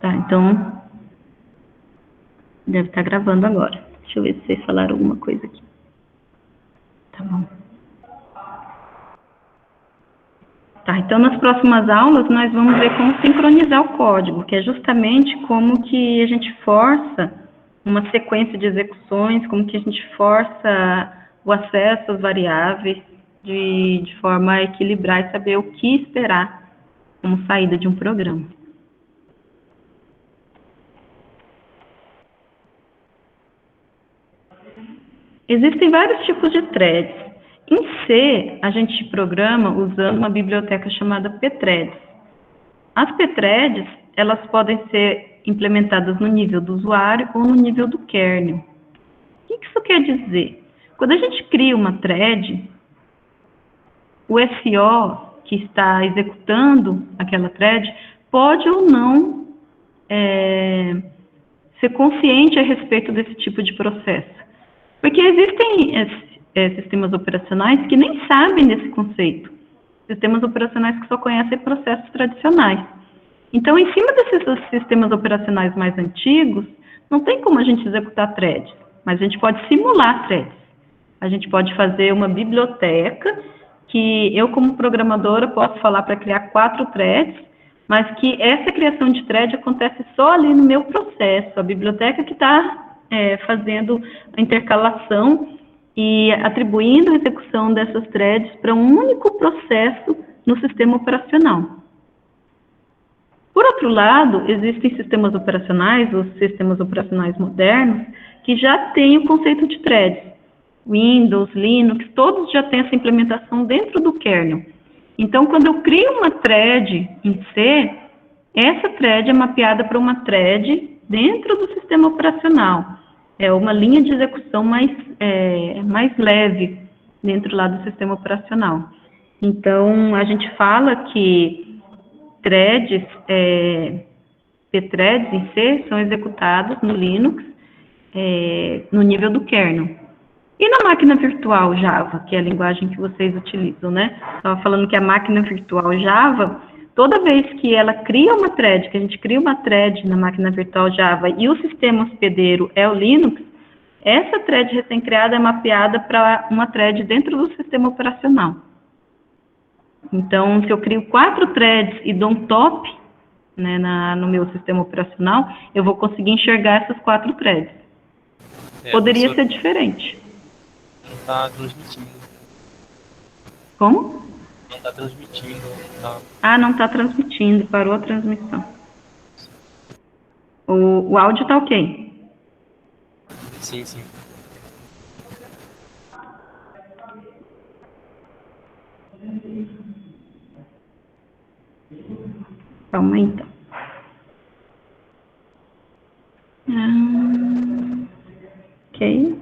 Tá, então, deve estar gravando agora. Deixa eu ver se vocês falaram alguma coisa aqui. Tá bom. Tá, então nas próximas aulas nós vamos ver como sincronizar o código, que é justamente como que a gente força uma sequência de execuções, como que a gente força o acesso às variáveis de forma a equilibrar e saber o que esperar como saída de um programa. Existem vários tipos de threads. Em C, a gente programa usando uma biblioteca chamada pthreads. As pthreads, elas podem ser implementadas no nível do usuário ou no nível do kernel. O que isso quer dizer? Quando a gente cria uma thread, o SO que está executando aquela thread pode ou não ser consciente a respeito desse tipo de processo. Porque existem sistemas operacionais que nem sabem desse conceito. Sistemas operacionais que só conhecem processos tradicionais. Então, em cima desses sistemas operacionais mais antigos, não tem como a gente executar threads, mas a gente pode simular threads. A gente pode fazer uma biblioteca que eu, como programadora, posso falar para criar 4 threads, mas que essa criação de thread acontece só ali no meu processo, a biblioteca que está fazendo a intercalação e atribuindo a execução dessas threads para um único processo no sistema operacional. Por outro lado, existem sistemas operacionais, os sistemas operacionais modernos, que já têm o conceito de threads. Windows, Linux, todos já têm essa implementação dentro do kernel. Então, quando eu crio uma thread em C, essa thread é mapeada para uma thread dentro do sistema operacional. É uma linha de execução mais leve dentro lá do sistema operacional. Então, a gente fala que threads, pthreads em C, são executados no Linux, no nível do kernel. E na máquina virtual Java, que é a linguagem que vocês utilizam, né? Estava falando que a máquina virtual Java, toda vez que ela cria uma thread, que a gente cria uma thread na máquina virtual Java e o sistema hospedeiro é o Linux, essa thread recém-criada é mapeada para uma thread dentro do sistema operacional. Então, se eu crio 4 threads e dou um top, né, no meu sistema operacional, eu vou conseguir enxergar essas 4 threads. Poderia ser diferente. Não está transmitindo. Como? Não está transmitindo. Tá. Ah, não está transmitindo, parou a transmissão. O áudio está ok? Sim, sim. Calma aí, então. Ok.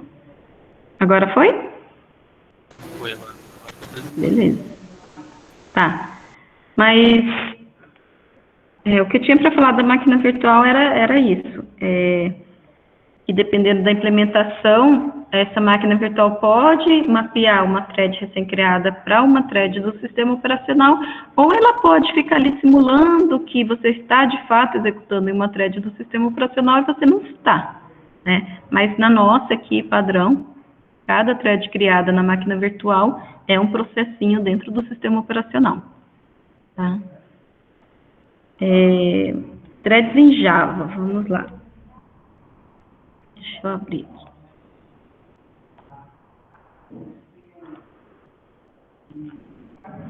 Agora foi? Foi agora. Beleza. Tá. Mas o que eu tinha para falar da máquina virtual era isso. Que dependendo da implementação, essa máquina virtual pode mapear uma thread recém-criada para uma thread do sistema operacional, ou ela pode ficar ali simulando que você está, de fato, executando em uma thread do sistema operacional e você não está, né? Mas na nossa aqui, padrão, cada thread criada na máquina virtual é um processinho dentro do sistema operacional, tá? Threads em Java, vamos lá. Deixa eu abrir aqui.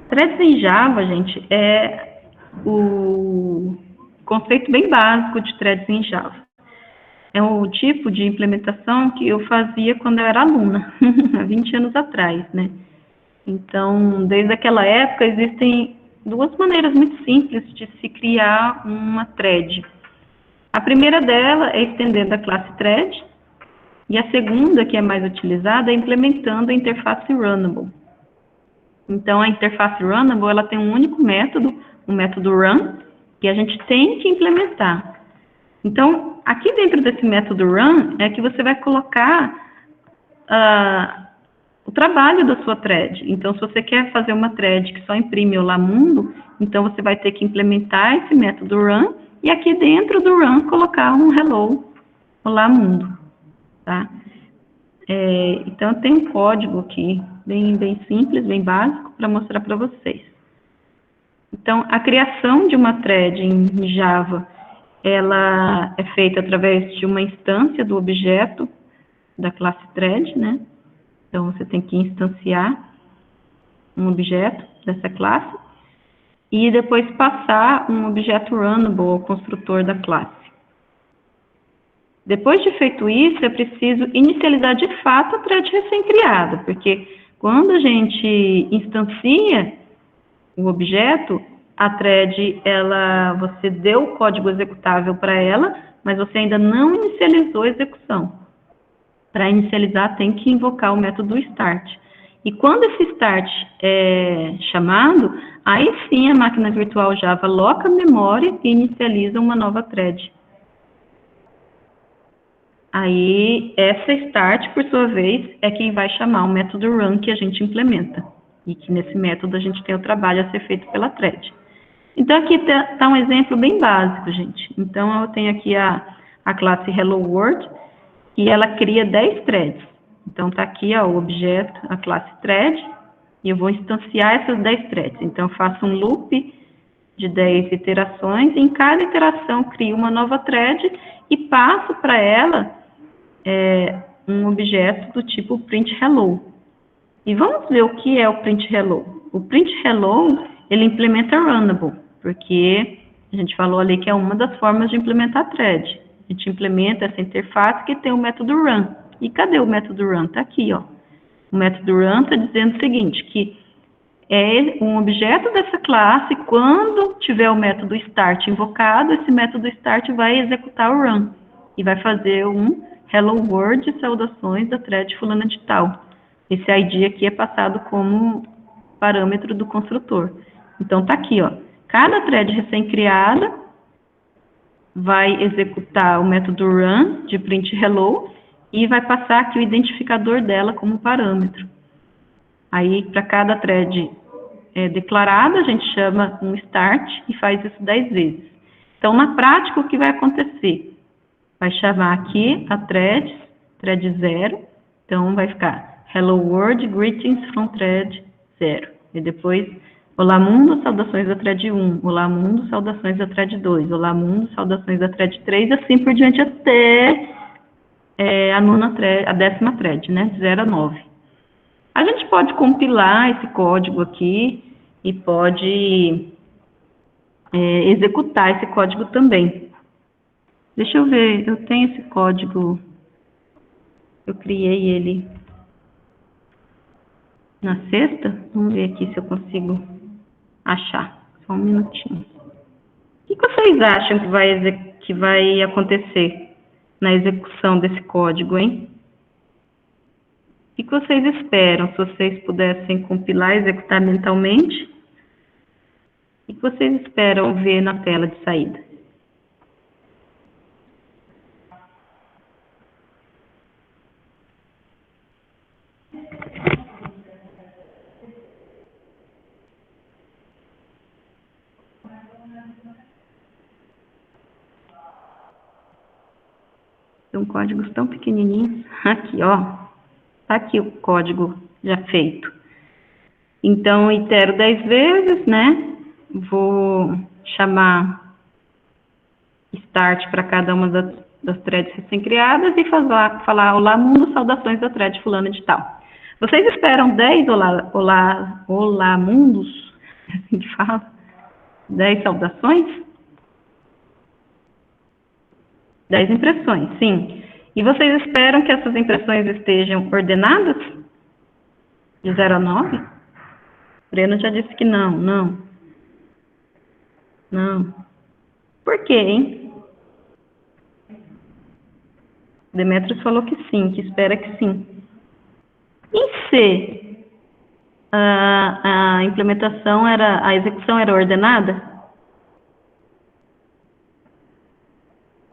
Threads em Java, gente, é o conceito bem básico de threads em Java. É o tipo de implementação que eu fazia quando eu era aluna, há 20 anos atrás, né? Então, desde aquela época, existem 2 maneiras muito simples de se criar uma thread. A primeira dela é estendendo a classe thread, e a segunda, que é mais utilizada, é implementando a interface runnable. Então, a interface runnable, ela tem um único método, o método run, que a gente tem que implementar. Então, aqui dentro desse método run, é que você vai colocar o trabalho da sua thread. Então, se você quer fazer uma thread que só imprime Olá Mundo, então você vai ter que implementar esse método run e aqui dentro do run colocar um hello, olá mundo, tá? Então, tem um código aqui, bem simples, bem básico, para mostrar para vocês. Então, a criação de uma thread em Java, ela é feita através de uma instância do objeto da classe thread, né? Então, você tem que instanciar um objeto dessa classe e depois passar um objeto runnable ao construtor da classe. Depois de feito isso, é preciso inicializar de fato a thread recém-criada, porque quando a gente instancia o objeto, a thread, você deu o código executável para ela, mas você ainda não inicializou a execução. Para inicializar, tem que invocar o método start. E quando esse start é chamado, aí sim a máquina virtual Java aloca a memória e inicializa uma nova thread. Aí, essa start, por sua vez, é quem vai chamar o método run que a gente implementa. E que nesse método a gente tem o trabalho a ser feito pela thread. Então, aqui está um exemplo bem básico, gente. Então, eu tenho aqui a classe Hello World, e ela cria 10 threads. Então, está aqui ó, o objeto, a classe thread, e eu vou instanciar essas 10 threads. Então, eu faço um loop de 10 iterações, e em cada iteração crio uma nova thread e passo para ela um objeto do tipo print hello. E vamos ver o que é o print hello. O print hello, ele implementa runnable, porque a gente falou ali que é uma das formas de implementar thread. A gente implementa essa interface que tem o método run. E cadê o método run? Está aqui, ó. O método run está dizendo o seguinte, que é um objeto dessa classe, quando tiver o método start invocado, esse método start vai executar o run. E vai fazer um hello world, saudações da thread fulana de tal. Esse ID aqui é passado como parâmetro do construtor. Então, está aqui, ó. Cada thread recém-criada vai executar o método run de print hello e vai passar aqui o identificador dela como parâmetro. Aí, para cada thread declarada, a gente chama um start e faz isso 10 vezes. Então, na prática, o que vai acontecer? Vai chamar aqui a thread 0, então vai ficar hello world, greetings from thread 0. E depois, olá mundo, saudações da thread 1, olá mundo, saudações da thread 2, olá mundo, saudações da thread 3, assim por diante até a 10ª thread, né, de 0 a 9. A gente pode compilar esse código aqui e pode executar esse código também. Deixa eu ver, eu tenho esse código, eu criei ele na sexta. Vamos ver aqui se eu consigo achar. Só um minutinho. O que vocês acham que vai acontecer na execução desse código, hein? O que vocês esperam, se vocês pudessem compilar e executar mentalmente? O que vocês esperam ver na tela de saída? São códigos tão pequenininhos. Aqui, ó. Tá aqui o código já feito. Então, itero 10 vezes, né? Vou chamar start para cada uma das threads recém-criadas e falar olá mundo, saudações da thread fulana de tal. Vocês esperam 10 olá mundos? Assim que fala? 10 saudações? 10 impressões, sim. E vocês esperam que essas impressões estejam ordenadas? De 0 a 9? Breno já disse que não. Não. Por quê, hein? Demetrios falou que sim, que espera que sim. Em C, a implementação a execução era ordenada?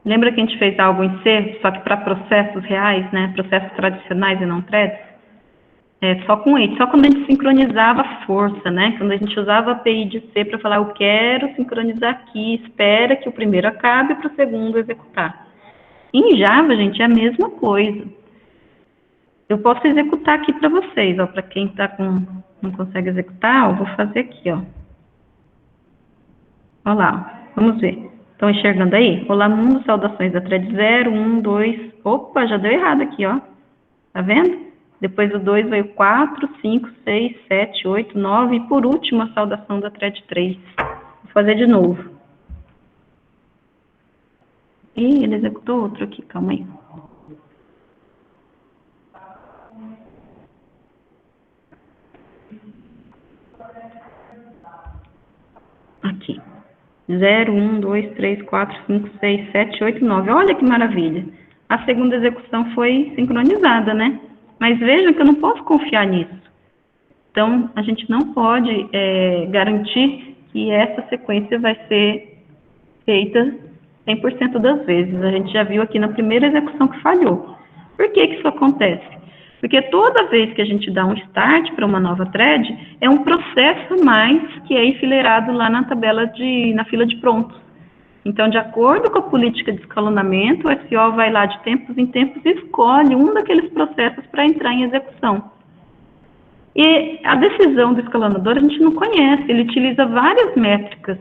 Lembra que a gente fez algo em C, só que para processos reais, né? Processos tradicionais e não threads? só com wait, só quando a gente sincronizava a força, né? Quando a gente usava a API de C para falar, eu quero sincronizar aqui, espera que o primeiro acabe para o segundo executar. Em Java, gente, é a mesma coisa. Eu posso executar aqui para vocês, ó, para quem não consegue executar, eu vou fazer aqui, ó. Olha lá, ó, vamos ver. Estão enxergando aí? Olá, mundo, saudações da thread 0, 1, 2. Opa, já deu errado aqui, ó. Tá vendo? Depois do 2 veio 4, 5, 6, 7, 8, 9 e por último a saudação da thread 3. Vou fazer de novo. Ih, ele executou outro aqui, calma aí. Aqui. 0, 1, 2, 3, 4, 5, 6, 7, 8, 9. Olha que maravilha. A segunda execução foi sincronizada, né? Mas vejam que eu não posso confiar nisso. Então, a gente não pode garantir que essa sequência vai ser feita 100% das vezes. A gente já viu aqui na primeira execução que falhou. Por que isso acontece? Porque toda vez que a gente dá um start para uma nova thread, é um processo a mais que é enfileirado lá na tabela na fila de prontos. Então, de acordo com a política de escalonamento, o SO vai lá de tempos em tempos e escolhe um daqueles processos para entrar em execução. E a decisão do escalonador a gente não conhece, ele utiliza várias métricas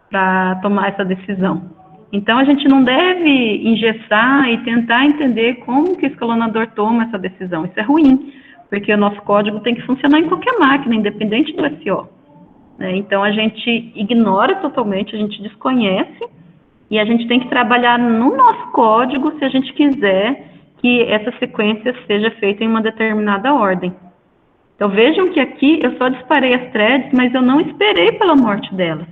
para tomar essa decisão. Então, a gente não deve engessar e tentar entender como que o escalonador toma essa decisão. Isso é ruim, porque o nosso código tem que funcionar em qualquer máquina, independente do SO. Então, a gente ignora totalmente, a gente desconhece, e a gente tem que trabalhar no nosso código se a gente quiser que essa sequência seja feita em uma determinada ordem. Então, vejam que aqui eu só disparei as threads, mas eu não esperei pela morte delas.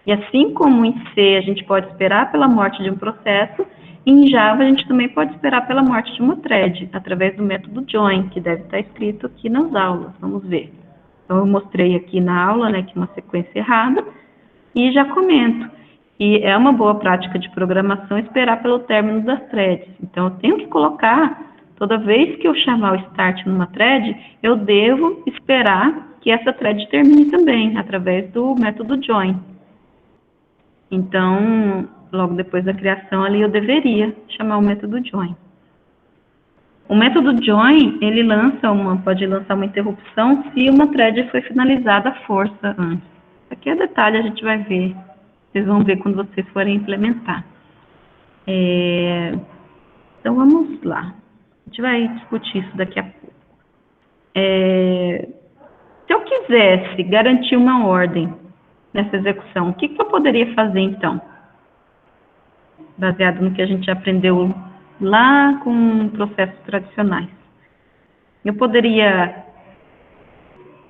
E assim como em C a gente pode esperar pela morte de um processo, em Java a gente também pode esperar pela morte de uma thread, através do método join, que deve estar escrito aqui nas aulas. Vamos ver. Então, eu mostrei aqui na aula, né, que uma sequência errada, e já comento. E é uma boa prática de programação esperar pelo término das threads. Então, eu tenho que colocar, toda vez que eu chamar o start numa thread, eu devo esperar que essa thread termine também, através do método join. Então, logo depois da criação ali, eu deveria chamar o método join. O método join, ele pode lançar uma interrupção se uma thread foi finalizada à força antes. Aqui é detalhe, a gente vai ver. Vocês vão ver quando vocês forem implementar. Então, vamos lá. A gente vai discutir isso daqui a pouco. Se eu quisesse garantir uma ordem nessa execução, o que eu poderia fazer, então? Baseado no que a gente aprendeu lá com processos tradicionais. Eu poderia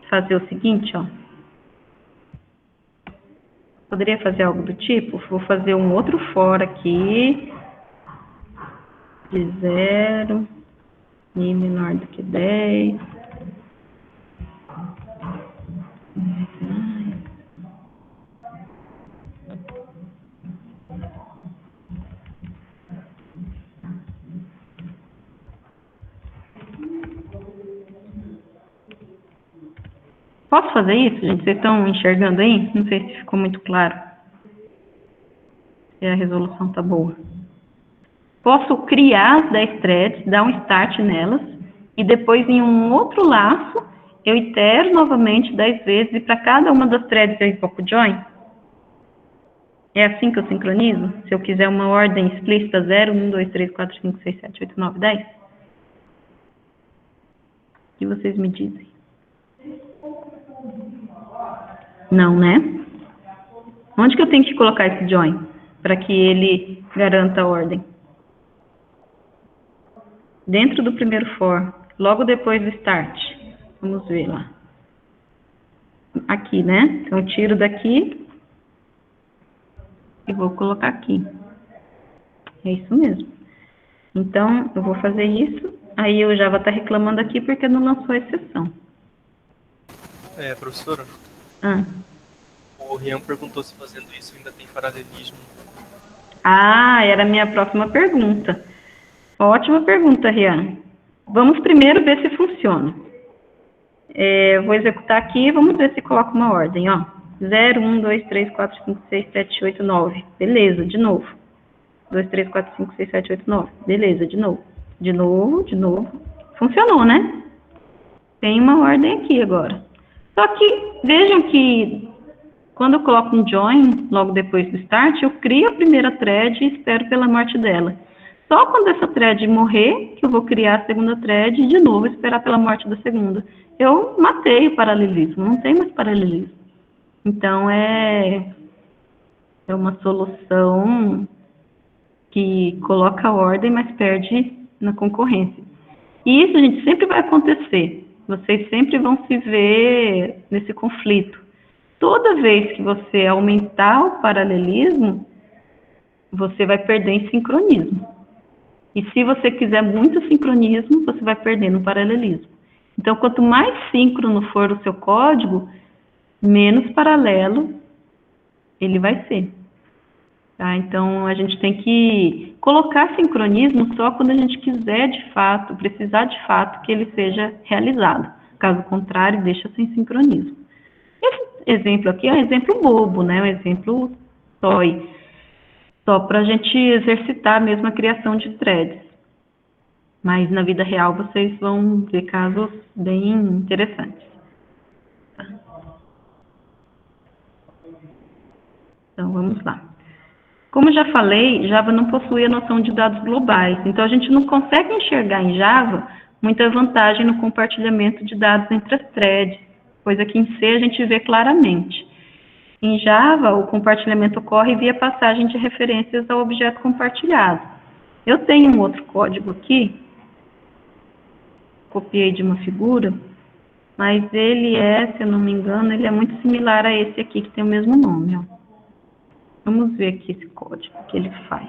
fazer o seguinte, ó. Poderia fazer algo do tipo, vou fazer um outro for aqui, de 0, e menor do que 10. Posso fazer isso, gente? Vocês estão enxergando aí? Não sei se ficou muito claro. Se a resolução está boa. Posso criar as 10 threads, dar um start nelas, e depois em um outro laço, eu itero novamente 10 vezes, e para cada uma das threads eu invoco join. É assim que eu sincronizo? Se eu quiser uma ordem explícita 0, 1, 2, 3, 4, 5, 6, 7, 8, 9, 10? O que vocês me dizem? Não, né? Onde que eu tenho que colocar esse join para que ele garanta a ordem? Dentro do primeiro for, logo depois do start. Vamos ver lá. Aqui, né? Então, eu tiro daqui e vou colocar aqui. É isso mesmo. Então, eu vou fazer isso. Aí o Java está reclamando aqui porque não lançou a exceção. Professora, o Rian perguntou se fazendo isso ainda tem paralelismo. Era a minha próxima pergunta. Ótima pergunta, Rian. Vamos primeiro ver se funciona. Vou executar aqui, vamos ver se coloca uma ordem, ó. 0, 1, 2, 3, 4, 5, 6, 7, 8, 9. Beleza, de novo. 2, 3, 4, 5, 6, 7, 8, 9. Beleza, de novo. De novo, de novo. Funcionou, né? Tem uma ordem aqui agora. Só que, vejam que quando eu coloco um join, logo depois do start, eu crio a primeira thread e espero pela morte dela. Só quando essa thread morrer, que eu vou criar a segunda thread e, de novo, esperar pela morte da segunda. Eu matei o paralelismo, não tem mais paralelismo. Então, é uma solução que coloca a ordem, mas perde na concorrência. E isso, gente, sempre vai acontecer. Vocês sempre vão se ver nesse conflito. Toda vez que você aumentar o paralelismo, você vai perder em sincronismo. E se você quiser muito sincronismo, você vai perder no paralelismo. Então, quanto mais síncrono for o seu código, menos paralelo ele vai ser. Tá? Então, a gente tem que colocar sincronismo só quando a gente quiser de fato, precisar de fato que ele seja realizado. Caso contrário, deixa sem sincronismo. Esse exemplo aqui é um exemplo bobo, né? Um exemplo toy. Só para a gente exercitar mesmo a criação de threads. Mas na vida real vocês vão ver casos bem interessantes. Tá? Então, vamos lá. Como já falei, Java não possui a noção de dados globais, então a gente não consegue enxergar em Java muita vantagem no compartilhamento de dados entre as threads, coisa que em C a gente vê claramente. Em Java, o compartilhamento ocorre via passagem de referências ao objeto compartilhado. Eu tenho um outro código aqui, copiei de uma figura, mas ele se eu não me engano, ele é muito similar a esse aqui, que tem o mesmo nome, ó. Vamos ver aqui esse código que ele faz.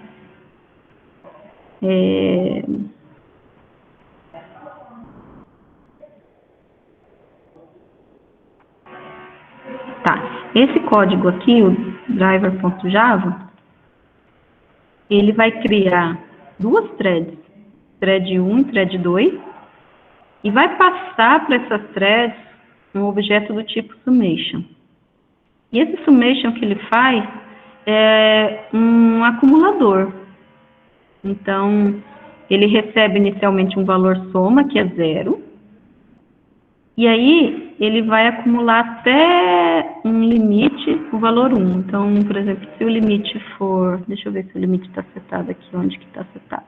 Tá, esse código aqui, o driver.java, ele vai criar duas threads, thread 1 e thread 2, e vai passar para essas threads um objeto do tipo summation. E esse summation que ele faz é um acumulador. Então, ele recebe inicialmente um valor soma, que é 0, e aí ele vai acumular até um limite, o valor 1. Então, por exemplo, se o limite for... Deixa eu ver se o limite está setado aqui, onde que está setado.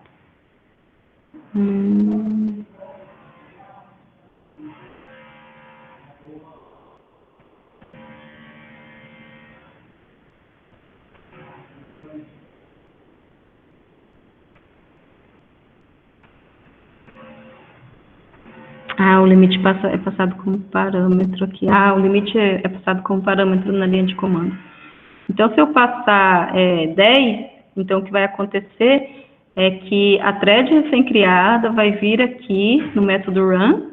O limite é passado como parâmetro aqui. O limite é passado como parâmetro na linha de comando. Então, se eu passar 10, então o que vai acontecer é que a thread recém-criada vai vir aqui no método run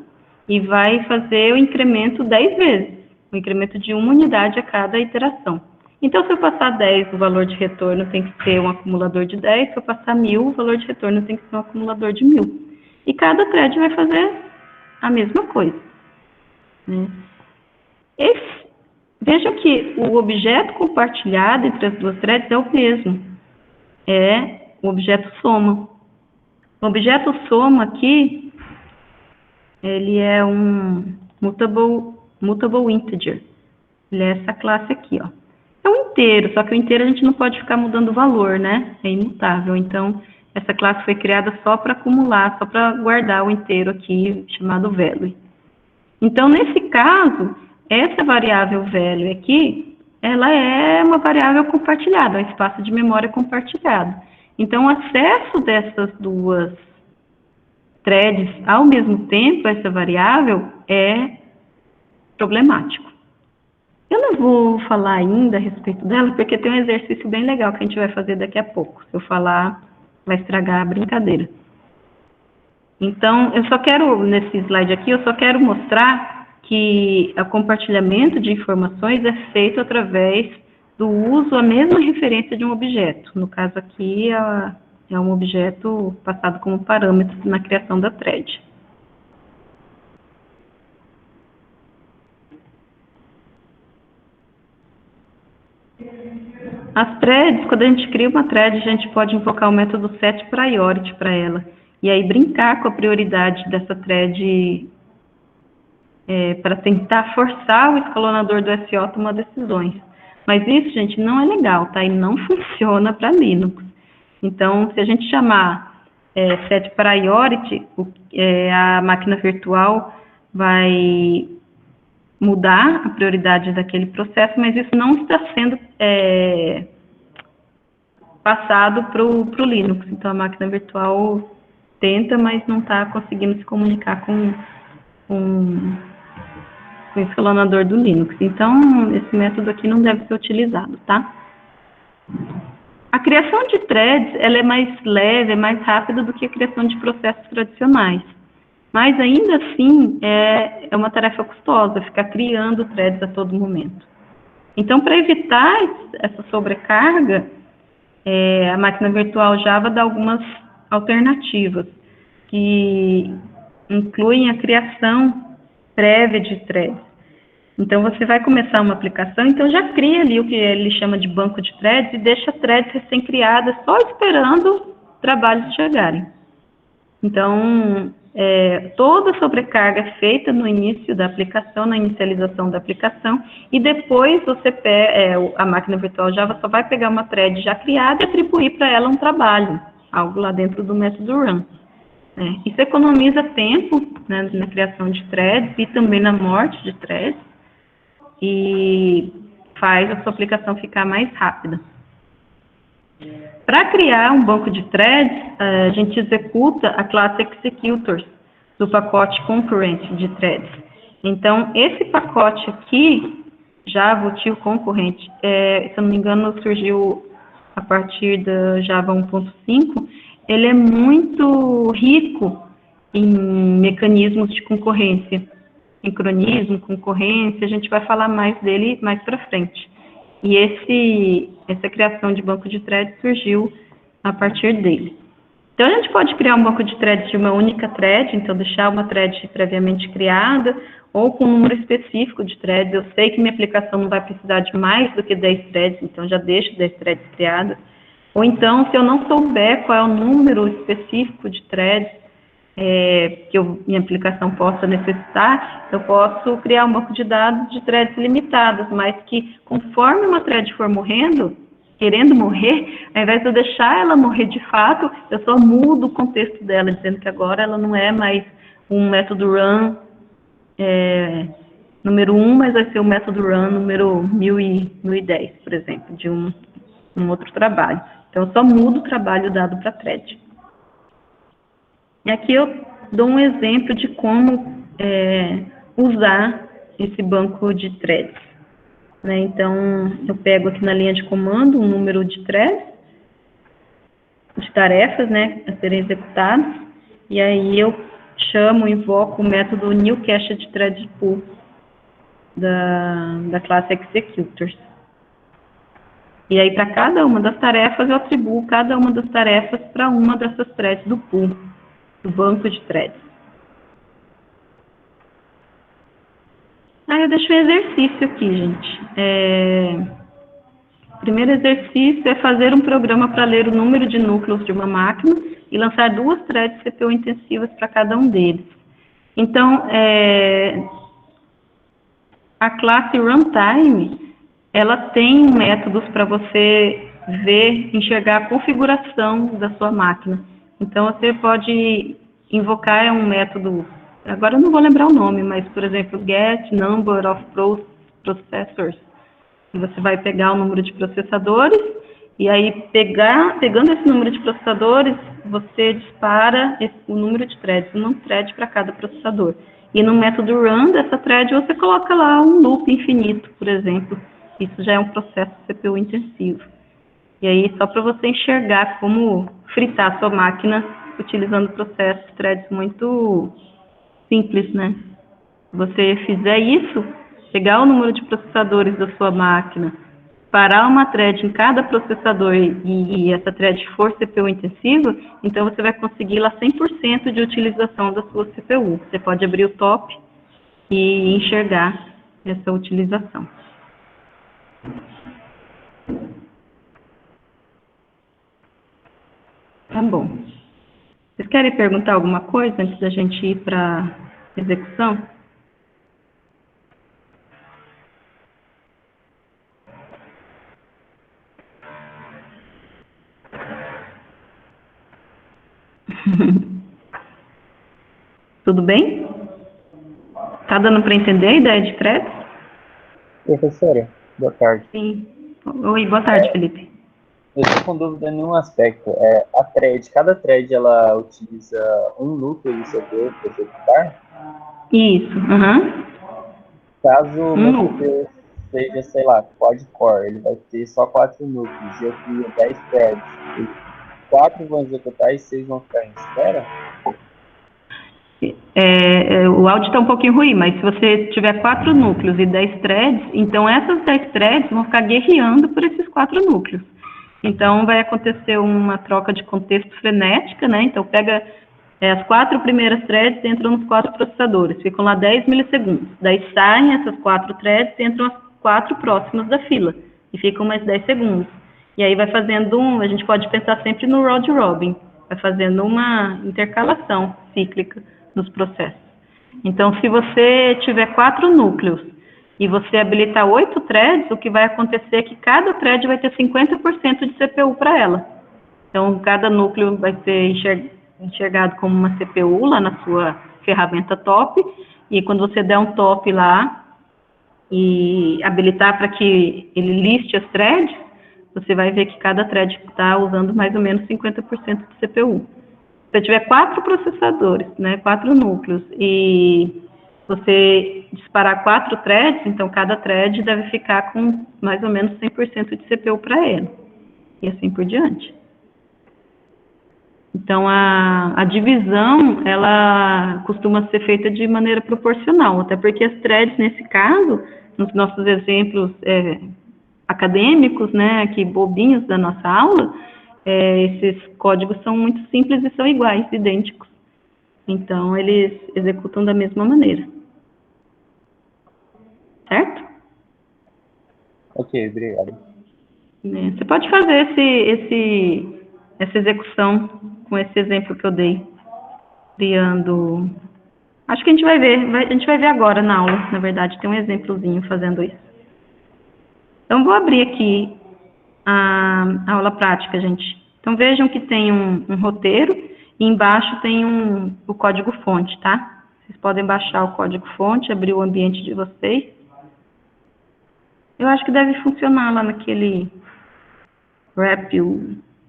e vai fazer o incremento 10 vezes, o incremento de uma unidade a cada iteração. Então, se eu passar 10, o valor de retorno tem que ser um acumulador de 10, se eu passar 1000, o valor de retorno tem que ser um acumulador de 1000. E cada thread vai fazer a mesma coisa. Né? Vejam que o objeto compartilhado entre as duas threads é o mesmo. É o objeto soma. O objeto soma aqui, ele é um mutable integer. Ele é essa classe aqui, ó. É um inteiro, só que o inteiro a gente não pode ficar mudando o valor, né? É imutável. Então, essa classe foi criada só para acumular, só para guardar o inteiro aqui, chamado value. Então, nesse caso, essa variável value aqui, ela é uma variável compartilhada, um espaço de memória compartilhado. Então, o acesso dessas duas threads ao mesmo tempo, essa variável, é problemático. Eu não vou falar ainda a respeito dela, porque tem um exercício bem legal que a gente vai fazer daqui a pouco. Se eu falar, vai estragar a brincadeira. Então, eu só quero, nesse slide aqui, eu só quero mostrar que o compartilhamento de informações é feito através do uso a mesma referência de um objeto. No caso aqui, é um objeto passado como parâmetro na criação da thread. As threads, quando a gente cria uma thread, a gente pode invocar o método setPriority para ela. E aí brincar com a prioridade dessa thread para tentar forçar o escalonador do SO a tomar decisões. Mas isso, gente, não é legal, tá? E não funciona para Linux. Então, se a gente chamar setPriority, a máquina virtual vai mudar a prioridade daquele processo, mas isso não está sendo passado para o Linux. Então, a máquina virtual tenta, mas não está conseguindo se comunicar com o escalonador do Linux. Então, esse método aqui não deve ser utilizado, tá? A criação de threads, ela é mais leve, é mais rápida do que a criação de processos tradicionais. Mas, ainda assim, é uma tarefa custosa, ficar criando threads a todo momento. Então, para evitar essa sobrecarga, a máquina virtual Java dá algumas alternativas, que incluem a criação prévia de threads. Então, você vai começar uma aplicação, então já cria ali o que ele chama de banco de threads e deixa threads recém-criadas só esperando trabalhos chegarem. Então, toda a sobrecarga é feita no início da aplicação, na inicialização da aplicação, e depois a máquina virtual Java só vai pegar uma thread já criada e atribuir para ela um trabalho, algo lá dentro do método run. Isso economiza tempo, né, na criação de threads e também na morte de threads, e faz a sua aplicação ficar mais rápida. Para criar um banco de threads, a gente executa a classe executors do pacote concurrent de threads. Então, esse pacote aqui, Java Util Concurrent, se eu não me engano, surgiu a partir da Java 1.5, ele é muito rico em mecanismos de concorrência, sincronismo, concorrência, a gente vai falar mais dele mais para frente. E essa criação de banco de threads surgiu a partir dele. Então, a gente pode criar um banco de threads de uma única thread, então deixar uma thread previamente criada, ou com um número específico de threads. Eu sei que minha aplicação não vai precisar de mais do que 10 threads, então já deixo 10 threads criadas. Ou então, se eu não souber qual é o número específico de threads que minha aplicação possa necessitar, eu posso criar um banco de dados de threads limitadas, mas que conforme uma thread for morrendo, querendo morrer, ao invés de eu deixar ela morrer de fato, eu só mudo o contexto dela, dizendo que agora ela não é mais um método run número 1, mas vai ser o método run número 1010, por exemplo, de um outro trabalho. Então, eu só mudo o trabalho dado para a thread. E aqui eu dou um exemplo de como usar esse banco de threads. Então, eu pego aqui na linha de comando um número de threads, de tarefas, a serem executadas, e aí eu invoco o método newCachedThreadsPool da classe executors. E aí, para cada uma das tarefas, eu atribuo cada uma das tarefas para uma dessas threads do pool, do banco de threads. Aí eu deixo um exercício aqui, gente. O primeiro exercício é fazer um programa para ler o número de núcleos de uma máquina e lançar 2 threads CPU intensivas para cada um deles. Então, a classe runtime, ela tem métodos para você enxergar a configuração da sua máquina. Então, você pode invocar um método, agora eu não vou lembrar o nome, mas, por exemplo, get number of processors. Você vai pegar o número de processadores, e aí, pegando esse número de processadores, você dispara o número de threads, um thread para cada processador. E no método run dessa thread, você coloca lá um loop infinito, por exemplo. Isso já é um processo CPU intensivo. E aí, só para você enxergar como fritar a sua máquina utilizando processos threads muito simples, Se você fizer isso, pegar o número de processadores da sua máquina, parar uma thread em cada processador e essa thread for CPU intensiva, então você vai conseguir lá 100% de utilização da sua CPU. Você pode abrir o top e enxergar essa utilização. Tá bom. Vocês querem perguntar alguma coisa antes da gente ir para execução? Tudo bem? Tá dando para entender a ideia de threads? Professora, boa tarde. Sim. Oi, boa tarde, Felipe. Eu estou com dúvida em um aspecto. Cada thread, ela utiliza um núcleo do CPU para executar? Isso, Caso o meu núcleo. CPU seja, sei lá, quad-core, ele vai ter só 4 núcleos, e eu crio 10 threads. E 4 vão executar e 6 vão ficar em espera? O áudio está um pouquinho ruim, mas se você tiver 4 núcleos e 10 threads, então essas 10 threads vão ficar guerreando por esses 4 núcleos. Então, vai acontecer uma troca de contexto frenética, né? Então, pega as 4 primeiras threads, entram nos 4 processadores, ficam lá 10 milissegundos. Daí saem essas 4 threads, entram as 4 próximas da fila, e ficam mais 10 segundos. E aí vai fazendo a gente pode pensar sempre no round robin, vai fazendo uma intercalação cíclica nos processos. Então, se você tiver 4 núcleos e você habilitar 8 threads, o que vai acontecer é que cada thread vai ter 50% de CPU para ela. Então, cada núcleo vai ser enxergado como uma CPU lá na sua ferramenta top, e quando você der um top lá e habilitar para que ele liste as threads, você vai ver que cada thread está usando mais ou menos 50% de CPU. Se você tiver 4 processadores, né, 4 núcleos, e você disparar 4 threads, então cada thread deve ficar com mais ou menos 100% de CPU para ele, e assim por diante. Então, a divisão, ela costuma ser feita de maneira proporcional, até porque as threads, nesse caso, nos nossos exemplos acadêmicos, né, aqui bobinhos da nossa aula, esses códigos são muito simples e são iguais, idênticos. Então, eles executam da mesma maneira. Certo? Ok, obrigado. Você pode fazer essa execução com esse exemplo que eu dei, criando... Acho que a gente vai ver agora na aula, na verdade, tem um exemplozinho fazendo isso. Então, vou abrir aqui a aula prática, gente. Então, vejam que tem um roteiro e embaixo tem o código-fonte, tá? Vocês podem baixar o código-fonte, abrir o ambiente de vocês. Eu acho que deve funcionar lá naquele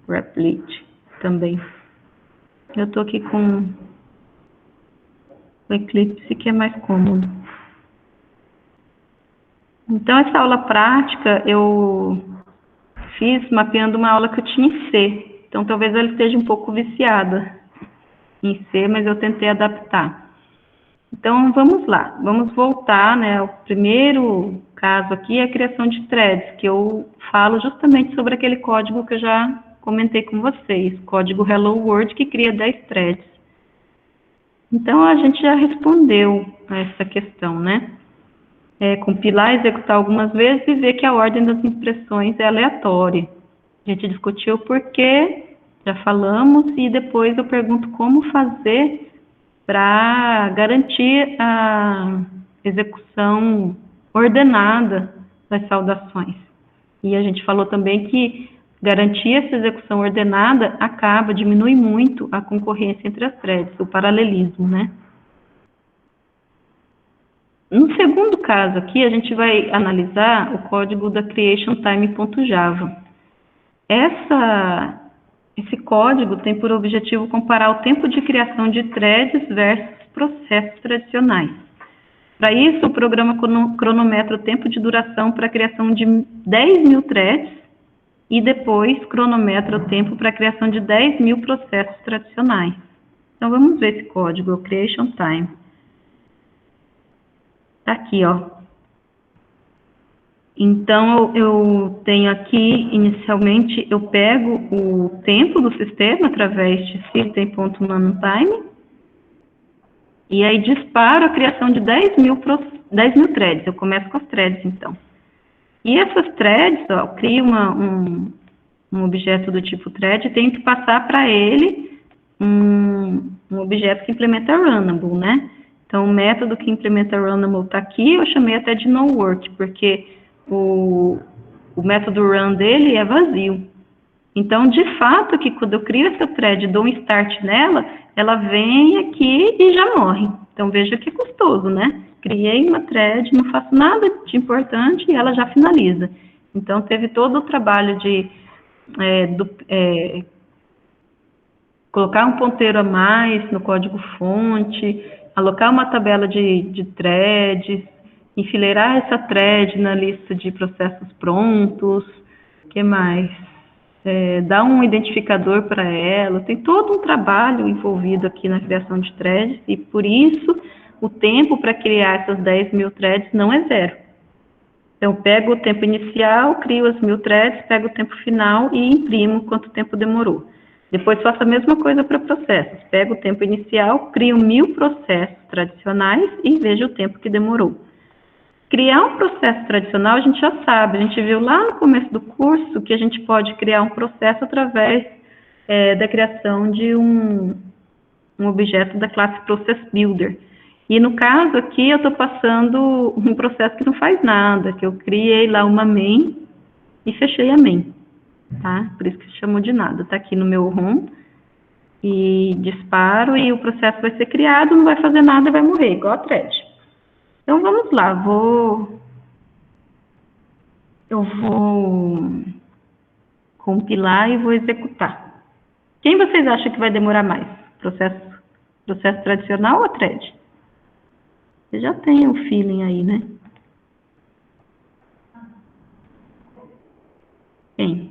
Replit também. Eu estou aqui com o Eclipse, que é mais cômodo. Então, essa aula prática eu fiz mapeando uma aula que eu tinha em C. Então, talvez ela esteja um pouco viciada em C, mas eu tentei adaptar. Então, vamos lá. Vamos voltar, né? O primeiro caso aqui é a criação de threads, que eu falo justamente sobre aquele código que eu já comentei com vocês, código Hello World, que cria 10 threads. Então, a gente já respondeu a essa questão, né? Compilar, executar algumas vezes e ver que a ordem das instruções é aleatória. A gente discutiu por quê, já falamos, e depois eu pergunto como fazer para garantir a execução ordenada das saudações. E a gente falou também que garantir essa execução ordenada diminui muito a concorrência entre as threads, o paralelismo, né? No segundo caso aqui, a gente vai analisar o código da creationTime.java. Esse código tem por objetivo comparar o tempo de criação de threads versus processos tradicionais. Para isso, o programa cronometra o tempo de duração para a criação de 10.000 threads e depois cronometra o tempo para a criação de 10.000 processos tradicionais. Então, vamos ver esse código, o creationTime. Está aqui, ó. Então, eu tenho aqui, inicialmente, eu pego o tempo do sistema através de system.runtime e aí disparo a criação de 10.000 threads. Eu começo com as threads, então. E essas threads, ó, eu crio um objeto do tipo thread, tenho que passar para ele um objeto que implementa runnable, né? Então, o método que implementa runnable está aqui, eu chamei até de noWork, porque o método run dele é vazio. Então, de fato, que quando eu crio essa thread, dou um start nela, ela vem aqui e já morre. Então, veja que é custoso, né? Criei uma thread, não faço nada de importante e ela já finaliza. Então, teve todo o trabalho de colocar um ponteiro a mais no código-fonte, alocar uma tabela de threads, enfileirar essa thread na lista de processos prontos, o que mais? Dar um identificador para ela, tem todo um trabalho envolvido aqui na criação de threads, e por isso o tempo para criar essas 10 mil threads não é zero. Então, pego o tempo inicial, crio as 1000 threads, pego o tempo final e imprimo quanto tempo demorou. Depois faço a mesma coisa para processos. Pego o tempo inicial, crio 1000 processos tradicionais e vejo o tempo que demorou. Criar um processo tradicional a gente já sabe, a gente viu lá no começo do curso que a gente pode criar um processo através da criação de um objeto da classe Process Builder. E no caso aqui eu estou passando um processo que não faz nada, que eu criei lá uma main e fechei a main, tá? Por isso que se chamou de nada. Está aqui no meu home e disparo e o processo vai ser criado, não vai fazer nada e vai morrer, igual a thread. Então vamos lá, eu vou compilar e vou executar. Quem vocês acham que vai demorar mais? Processo tradicional ou a thread? Você já tem o feeling aí, né? Quem?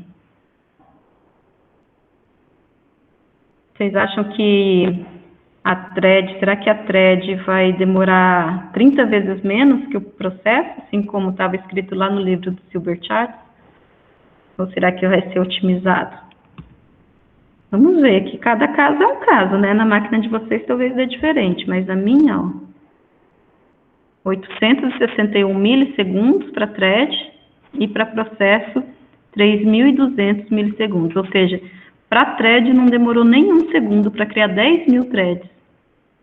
Vocês acham que será que a thread vai demorar 30 vezes menos que o processo, assim como estava escrito lá no livro do Silberschatz? Ou será que vai ser otimizado? Vamos ver, que cada caso é um caso, né? Na máquina de vocês talvez dê diferente, mas a minha, ó, 861 milissegundos para thread e para processo 3.200 milissegundos, ou seja, para thread não demorou nem um segundo para criar 10 mil threads,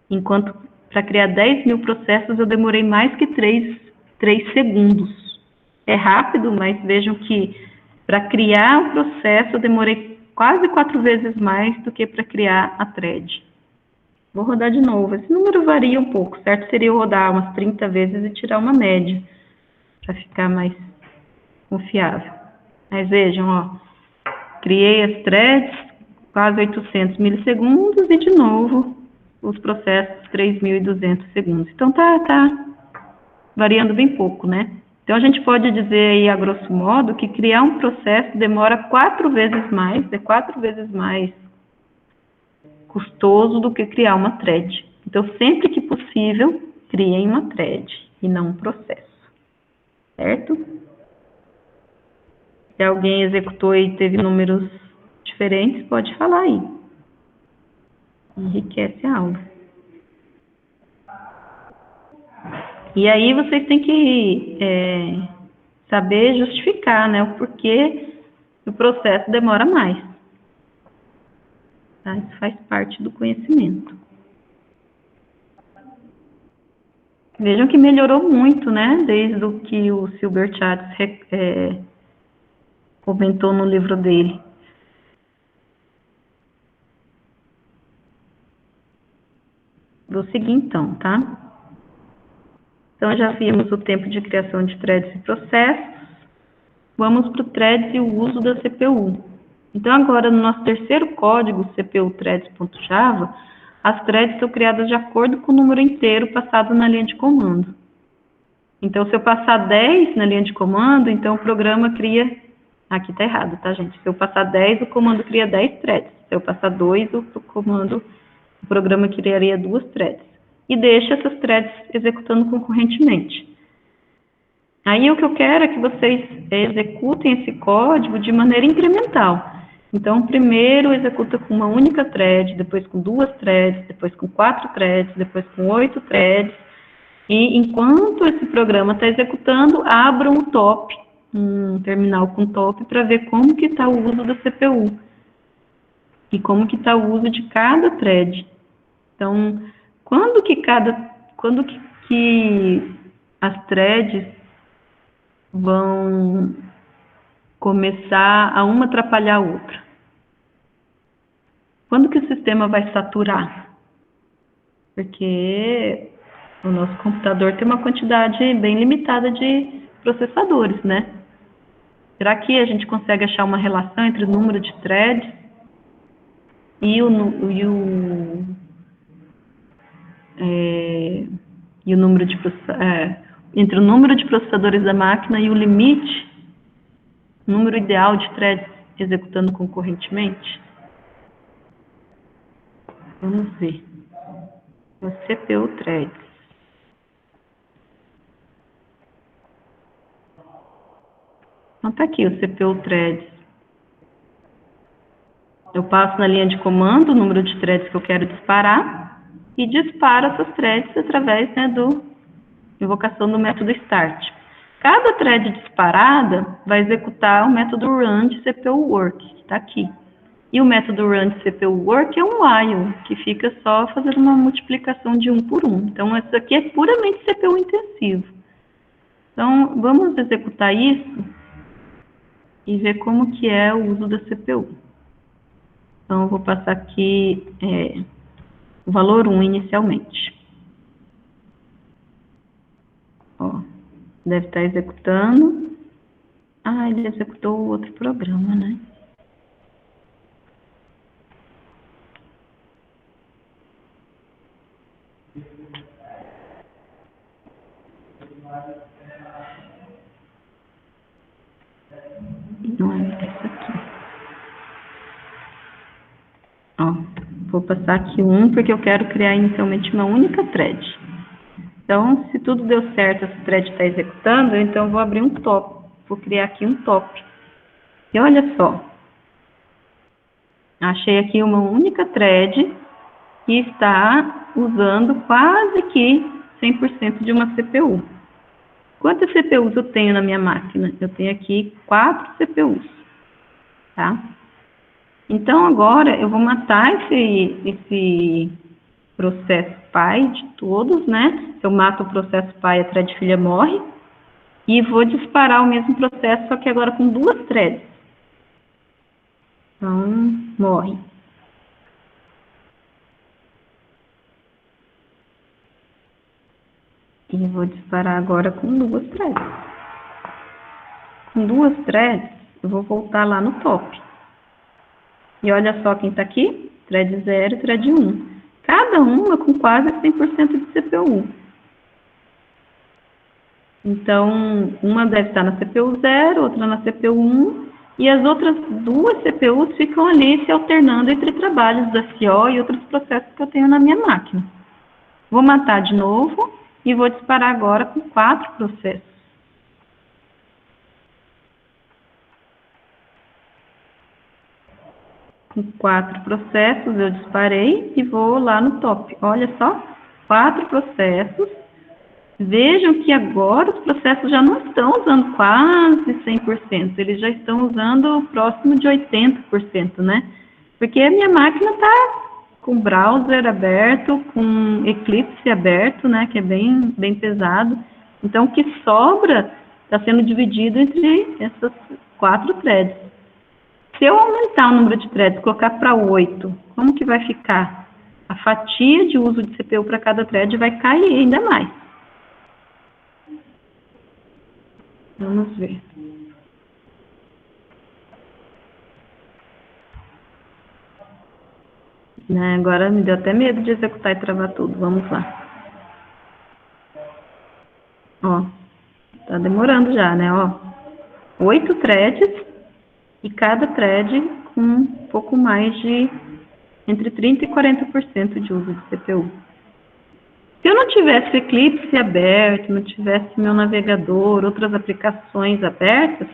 enquanto para criar 10 mil processos eu demorei mais que 3 segundos. É rápido, mas vejam que para criar o processo eu demorei quase 4 vezes mais do que para criar a thread. Vou rodar de novo. Esse número varia um pouco, certo? Seria eu rodar umas 30 vezes e tirar uma média, para ficar mais confiável. Mas vejam, ó, criei as threads, quase 800 milissegundos, e de novo os processos 3.200 segundos. Então tá variando bem pouco, né? Então a gente pode dizer aí, a grosso modo, que criar um processo demora 4 vezes mais, é 4 vezes mais custoso do que criar uma thread. Então, sempre que possível, criem uma thread e não um processo. Certo? Se alguém executou e teve números diferentes, pode falar aí. Enriquece a aula. E aí vocês têm que saber justificar, né, o porquê o processo demora mais. Tá? Isso faz parte do conhecimento. Vejam que melhorou muito, né, desde o que o Silberschatz comentou no livro dele. Vou seguir então, tá? Então, já vimos o tempo de criação de threads e processos. Vamos para o threads e o uso da CPU. Então, agora, no nosso terceiro código, CPU threads.java, as threads são criadas de acordo com o número inteiro passado na linha de comando. Então, se eu passar 10 na linha de comando, então o programa cria... Aqui está errado, tá, gente? Se eu passar 10, o comando cria 10 threads. Se eu passar 2, o programa criaria 2 threads. E deixa essas threads executando concorrentemente. Aí o que eu quero é que vocês executem esse código de maneira incremental. Então, primeiro executa com uma única thread, depois com 2 threads, depois com 4 threads, depois com 8 threads. E enquanto esse programa está executando, abram o top um terminal com top para ver como que está o uso da CPU e como que está o uso de cada thread. Então, quando que as threads vão começar a uma atrapalhar a outra? Quando que o sistema vai saturar? Porque o nosso computador tem uma quantidade bem limitada de processadores, né? Será que a gente consegue achar uma relação entre o número de threads e o número de entre o número de processadores da máquina e o limite, o número ideal de threads executando concorrentemente? Vamos ver. O CPU threads. Então tá aqui o CPU threads. Eu passo na linha de comando o número de threads que eu quero disparar e disparo essas threads através, né, do invocação do método start. Cada thread disparada vai executar o método run de CPU work, que está aqui. E o método run de CPU work é um while, que fica só fazendo uma multiplicação de 1 por 1. Então, isso aqui é puramente CPU intensivo. Então, vamos executar isso e ver como que é o uso da CPU. Então, eu vou passar aqui o valor 1 inicialmente. Ó, deve estar executando. Ah, ele executou o outro programa, né? Não é isso aqui. Ó, vou passar aqui 1 porque eu quero criar inicialmente uma única thread. Então, se tudo deu certo, essa thread está executando, então eu vou abrir um top. Vou criar aqui um top. E olha só. Achei aqui uma única thread que está usando quase que 100% de uma CPU. Quantas CPUs eu tenho na minha máquina? Eu tenho aqui 4 CPUs, tá? Então, agora, eu vou matar esse processo pai de todos, né? Se eu mato o processo pai, a thread filha morre. E vou disparar o mesmo processo, só que agora com 2 threads. Então, morre. E vou disparar agora com 2 threads. Com 2 threads, eu vou voltar lá no top. E olha só quem está aqui, thread 0 e thread 1. Cada uma com quase 100% de CPU. Então, uma deve estar na CPU 0, outra na CPU 1, e as outras 2 CPUs ficam ali se alternando entre trabalhos da CO e outros processos que eu tenho na minha máquina. Vou matar de novo e vou disparar agora com 4 processos. Com 4 processos eu disparei e vou lá no top. Olha só, 4 processos. Vejam que agora os processos já não estão usando quase 100%, eles já estão usando próximo de 80%, né? Porque a minha máquina está com o browser aberto, com Eclipse aberto, né? Que é bem pesado. Então, o que sobra está sendo dividido entre essas 4 threads. Se eu aumentar o número de threads, colocar para 8, como que vai ficar? A fatia de uso de CPU para cada thread vai cair ainda mais. Vamos ver. Né, agora me deu até medo de executar e travar tudo. Vamos lá. Ó, tá demorando já, né? Ó, 8 threads e cada thread com um pouco mais de entre 30% e 40% de uso de CPU. Se eu não tivesse Eclipse aberto, não tivesse meu navegador, outras aplicações abertas,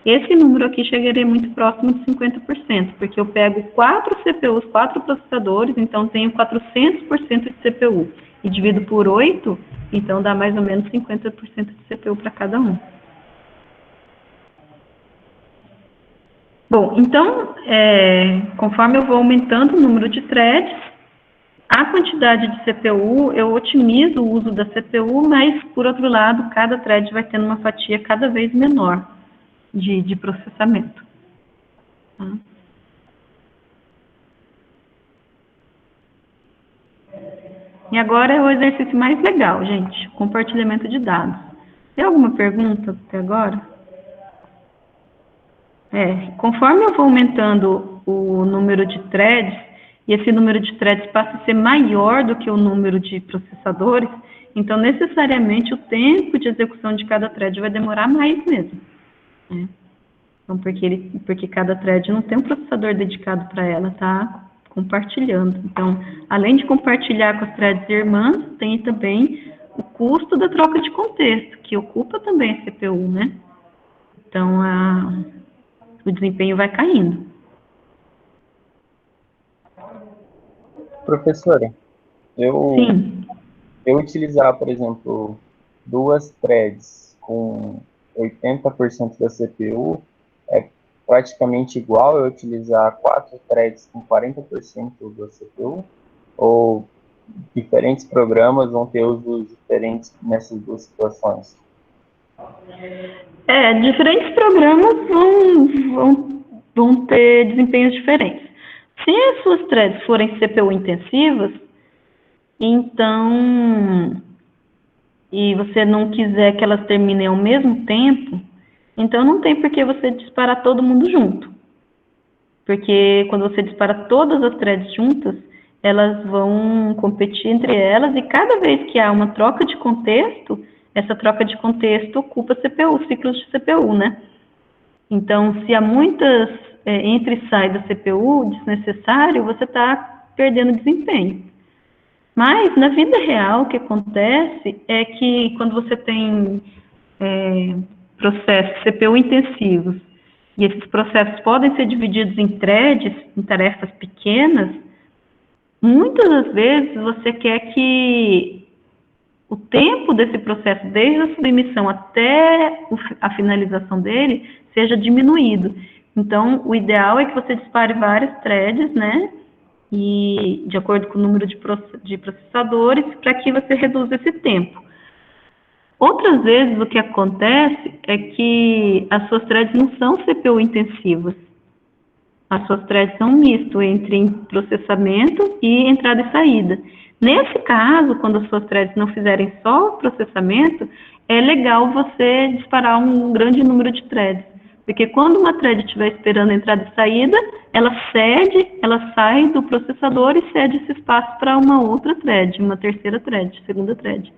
esse número aqui chegaria muito próximo de 50%, porque eu pego 4 CPUs, 4 processadores, então tenho 400% de CPU, e divido por 8, então dá mais ou menos 50% de CPU para cada um. Bom, então, conforme eu vou aumentando o número de threads, a quantidade de CPU, eu otimizo o uso da CPU, mas, por outro lado, cada thread vai tendo uma fatia cada vez menor de processamento. Tá? E agora é o exercício mais legal, gente, compartilhamento de dados. Tem alguma pergunta até agora? Conforme eu vou aumentando o número de threads, e esse número de threads passa a ser maior do que o número de processadores, então necessariamente o tempo de execução de cada thread vai demorar mais mesmo. Né? Então, porque cada thread não tem um processador dedicado para ela, tá compartilhando. Então, além de compartilhar com as threads irmãs, tem também o custo da troca de contexto, que ocupa também a CPU, né? Então, o desempenho vai caindo. Professora, Sim. eu utilizar, por exemplo, 2 threads com 80% da CPU, é praticamente igual eu utilizar 4 threads com 40% da CPU? Ou diferentes programas vão ter usos diferentes nessas duas situações? Diferentes programas vão ter desempenhos diferentes. Se as suas threads forem CPU intensivas, então, e você não quiser que elas terminem ao mesmo tempo, então não tem por que você disparar todo mundo junto. Porque quando você dispara todas as threads juntas, elas vão competir entre elas, e cada vez que há uma troca de contexto, essa troca de contexto ocupa CPU, ciclos de CPU, né? Então, se há muitas entra e sai da CPU desnecessário, você está perdendo desempenho. Mas, na vida real, o que acontece é que quando você tem processos CPU intensivos, e esses processos podem ser divididos em threads, em tarefas pequenas, muitas das vezes você quer que o tempo desse processo, desde a submissão até a finalização dele, seja diminuído. Então, o ideal é que você dispare várias threads, né? E de acordo com o número de processadores, para que você reduza esse tempo. Outras vezes, o que acontece é que as suas threads não são CPU intensivas. As suas threads são um misto entre processamento e entrada e saída. Nesse caso, quando as suas threads não fizerem só processamento, é legal você disparar um grande número de threads. Porque quando uma thread estiver esperando entrada e saída, ela sai do processador e cede esse espaço para uma outra thread, uma terceira thread, segunda thread.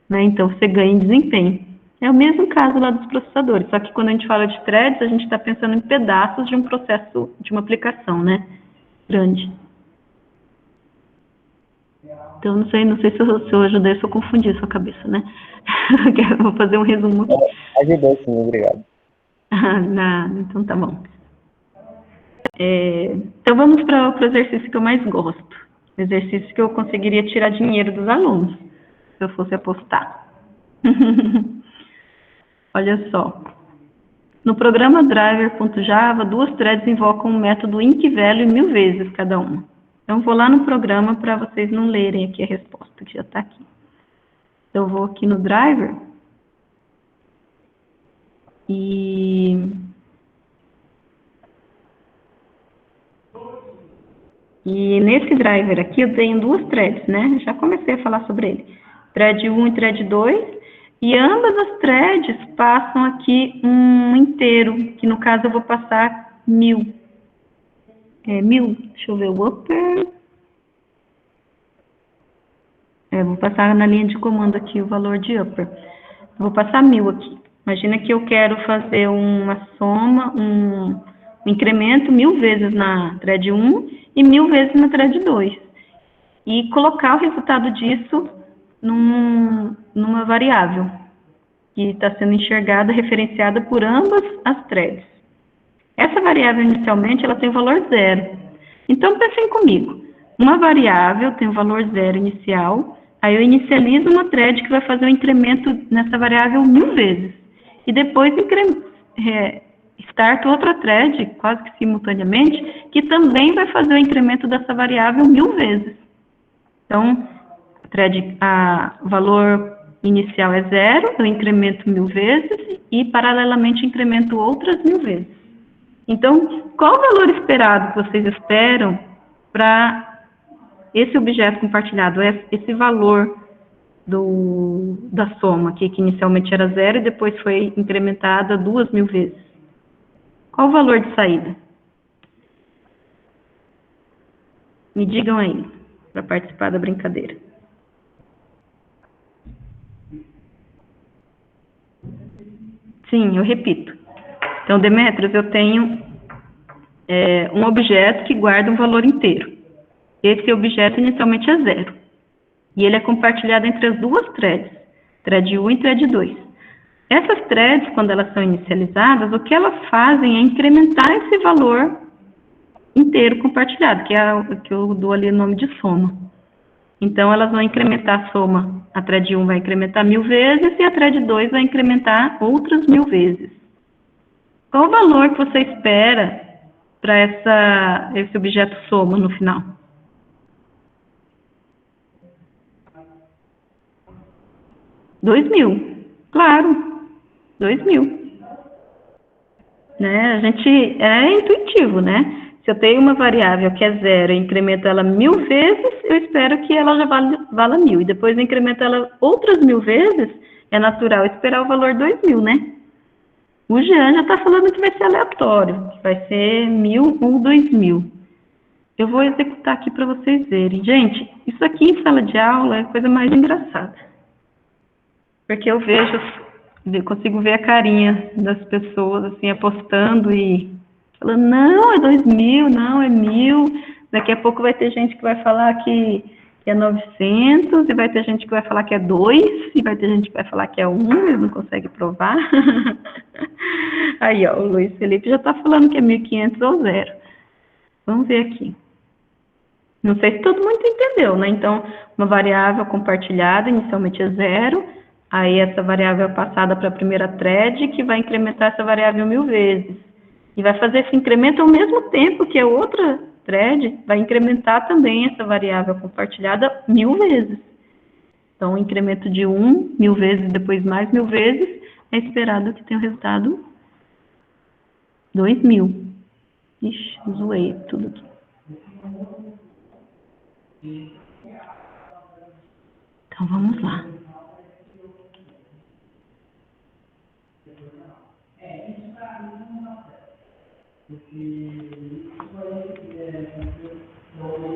Né? Então, você ganha em desempenho. É o mesmo caso lá dos processadores, só que quando a gente fala de threads, a gente está pensando em pedaços de um processo, de uma aplicação, né? Grande. Então, não sei se eu ajudei, se eu confundi a sua cabeça, né? Eu vou fazer um resumo aqui. Ajudou, sim, obrigado. Então tá bom. Então vamos para o exercício que eu mais gosto. O exercício que eu conseguiria tirar dinheiro dos alunos, se eu fosse apostar. Olha só. No programa driver.java, 2 threads invocam o método IncValue 1000 vezes cada uma. Então, vou lá no programa para vocês não lerem aqui a resposta, que já está aqui. Então, eu vou aqui no driver. E nesse driver aqui eu tenho 2 threads, né? Já comecei a falar sobre ele. Thread 1 e thread 2. E ambas as threads passam aqui um inteiro, que no caso eu vou passar 1000. 1000, deixa eu ver o upper. Vou passar na linha de comando aqui o valor de upper. Vou passar 1000 aqui. Imagina que eu quero fazer uma soma, um incremento 1000 vezes na thread 1 e 1000 vezes na thread 2. E colocar o resultado disso numa variável que está sendo enxergada, referenciada por ambas as threads. Essa variável, inicialmente, ela tem o valor 0. Então, pensem comigo. Uma variável tem o valor 0 inicial, aí eu inicializo uma thread que vai fazer um incremento nessa variável 1000 vezes. E depois starta outra thread, quase que simultaneamente, que também vai fazer o incremento dessa variável 1000 vezes. Então, o valor inicial é 0, eu incremento 1000 vezes e, paralelamente, incremento outras 1000 vezes. Então, qual o valor esperado que vocês esperam para esse objeto compartilhado? Esse valor da soma, que inicialmente era 0 e depois foi incrementada 2000 vezes. Qual o valor de saída? Me digam aí, para participar da brincadeira. Sim, eu repito. Então, Demetrios, eu tenho um objeto que guarda um valor inteiro. Esse objeto inicialmente é 0. E ele é compartilhado entre as duas threads, thread 1 e thread 2. Essas threads, quando elas são inicializadas, o que elas fazem é incrementar esse valor inteiro compartilhado, que é o que eu dou ali o nome de soma. Então, elas vão incrementar a soma. A thread 1 vai incrementar 1000 vezes e a thread 2 vai incrementar outras 1000 vezes. Qual o valor que você espera para esse objeto soma no final? $2.000. Claro, 2.000. Né? A gente é intuitivo, né? Se eu tenho uma variável que é 0 e incremento ela 1000 vezes, eu espero que ela já valha 1000. E depois eu incremento ela outras 1000 vezes, é natural esperar o valor 2.000, né? O Jean já está falando que vai ser aleatório, que vai ser 1000 ou 2.000. Eu vou executar aqui para vocês verem. Gente, isso aqui em sala de aula é a coisa mais engraçada. Porque eu consigo ver a carinha das pessoas, assim, apostando e falando, não, é 2.000, não, é 1.000. Daqui a pouco vai ter gente que vai falar que é 900, e vai ter gente que vai falar que é 2, e vai ter gente que vai falar que é 1, eles não conseguem provar. Aí, ó, o Luiz Felipe já está falando que é 1.500 ou 0. Vamos ver aqui. Não sei se todo mundo entendeu, né? Então, uma variável compartilhada inicialmente é 0, aí essa variável é passada para a primeira thread, que vai incrementar essa variável 1000 vezes. E vai fazer esse incremento ao mesmo tempo que a outra thread vai incrementar também essa variável compartilhada 1000 vezes. Então, o incremento de 1000 vezes, depois mais 1000 vezes, é esperado que tenha o resultado 2.000. Ixi, zoei tudo aqui. Então, vamos lá.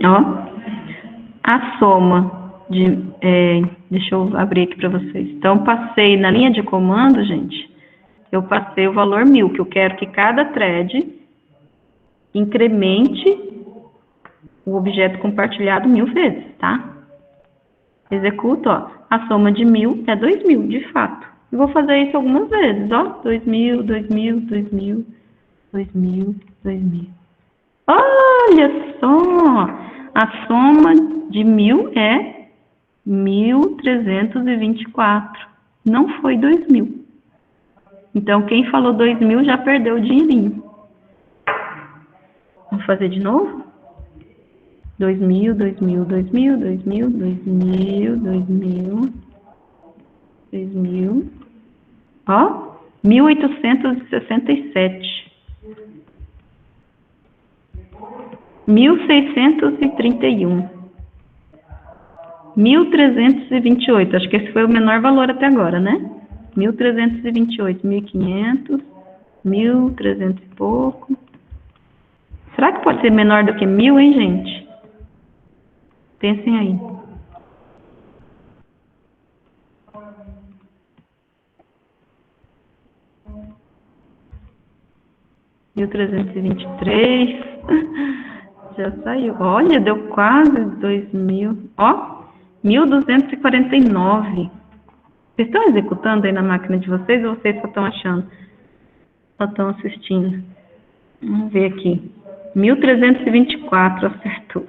Ó, a soma deixa eu abrir aqui para vocês. Então, passei na linha de comando, gente, eu passei o valor 1000, que eu quero que cada thread incremente o objeto compartilhado 1000 vezes, tá? Executo, ó, a soma de 1000 é 2.000, de fato. E vou fazer isso algumas vezes, ó, 2.000, 2.000, 2.000, 2.000, 2.000. Olha só, a soma de 1000 é 1.324, não foi 2.000. Então, quem falou 2.000 já perdeu o dinheirinho. Vamos fazer de novo? 2.000, 2.000, 2.000, 2.000, 2.000, 2.000, 2.000. Ó, 1.867. 1.631. 1.328. Acho que esse foi o menor valor até agora, né? 1.328, 1.500, 1.300 e pouco. Será que pode ser menor do que 1.000, hein, gente? Pensem aí. $1.323. Já saiu. Olha, deu quase 2.000. Ó, 1.249. Vocês estão executando aí na máquina de vocês ou vocês só estão achando? Só estão assistindo? Vamos ver aqui. 1.324 acertou.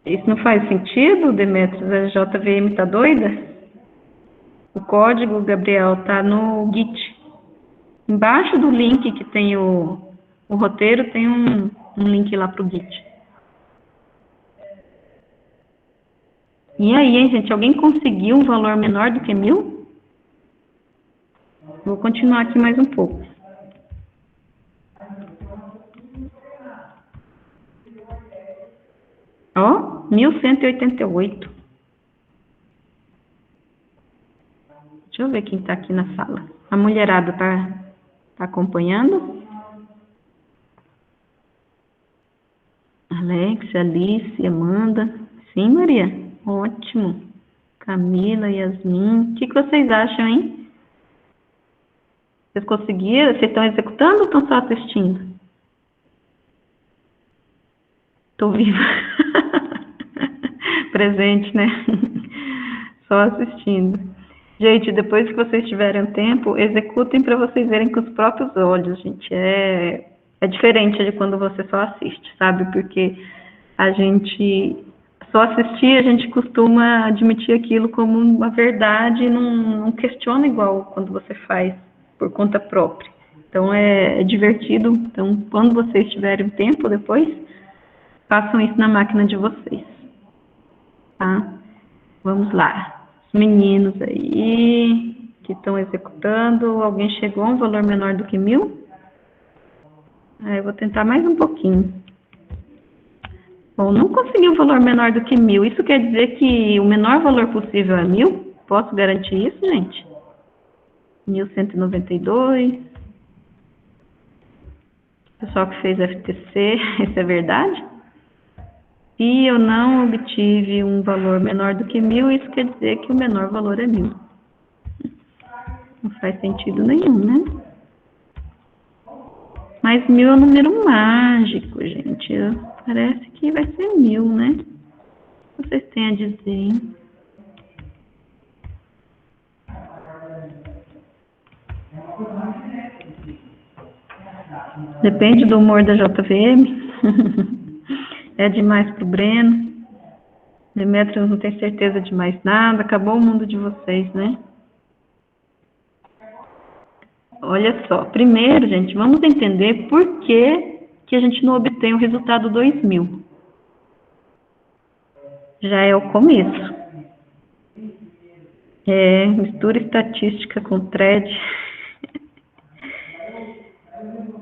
Isso não faz sentido, Demetrios? A JVM está doida? O código, Gabriel, tá no Git. Embaixo do link que tem o roteiro, tem um link lá para o Git. E aí, hein, gente? Alguém conseguiu um valor menor do que 1.000? Vou continuar aqui mais um pouco. Ó, 1.188. Deixa eu ver quem está aqui na sala. A mulherada tá acompanhando? Alex, Alice, Amanda. Sim, Maria? Ótimo. Camila, Yasmin. O que vocês acham, hein? Vocês conseguiram? Vocês estão executando ou estão só assistindo? Estou viva. Presente, né? Só assistindo. Gente, depois que vocês tiverem tempo, executem para vocês verem com os próprios olhos, gente. É diferente de quando você só assiste, sabe? Porque a gente só assistir, a gente costuma admitir aquilo como uma verdade e não questiona igual quando você faz por conta própria. Então, é divertido. Então, quando vocês tiverem tempo depois, façam isso na máquina de vocês. Tá? Vamos lá. Os meninos aí que estão executando, alguém chegou a um valor menor do que 1.000? Eu vou tentar mais um pouquinho. Bom, não consegui um valor menor do que 1.000. Isso quer dizer que o menor valor possível é 1.000? Posso garantir isso, gente? 1.192. Pessoal que fez FTC, isso é verdade? E eu não obtive um valor menor do que 1.000, isso quer dizer que o menor valor é 1.000. Não faz sentido nenhum, né? Mas 1.000 é um número mágico, gente. Parece que vai ser 1.000, né? O que vocês têm a dizer, hein? Depende do humor da JVM. É demais pro Breno. Demetrios não tem certeza de mais nada. Acabou o mundo de vocês, né? Olha só. Primeiro, gente, vamos entender por que a gente não obtém o resultado 2.000. Já é o começo. Mistura estatística com thread.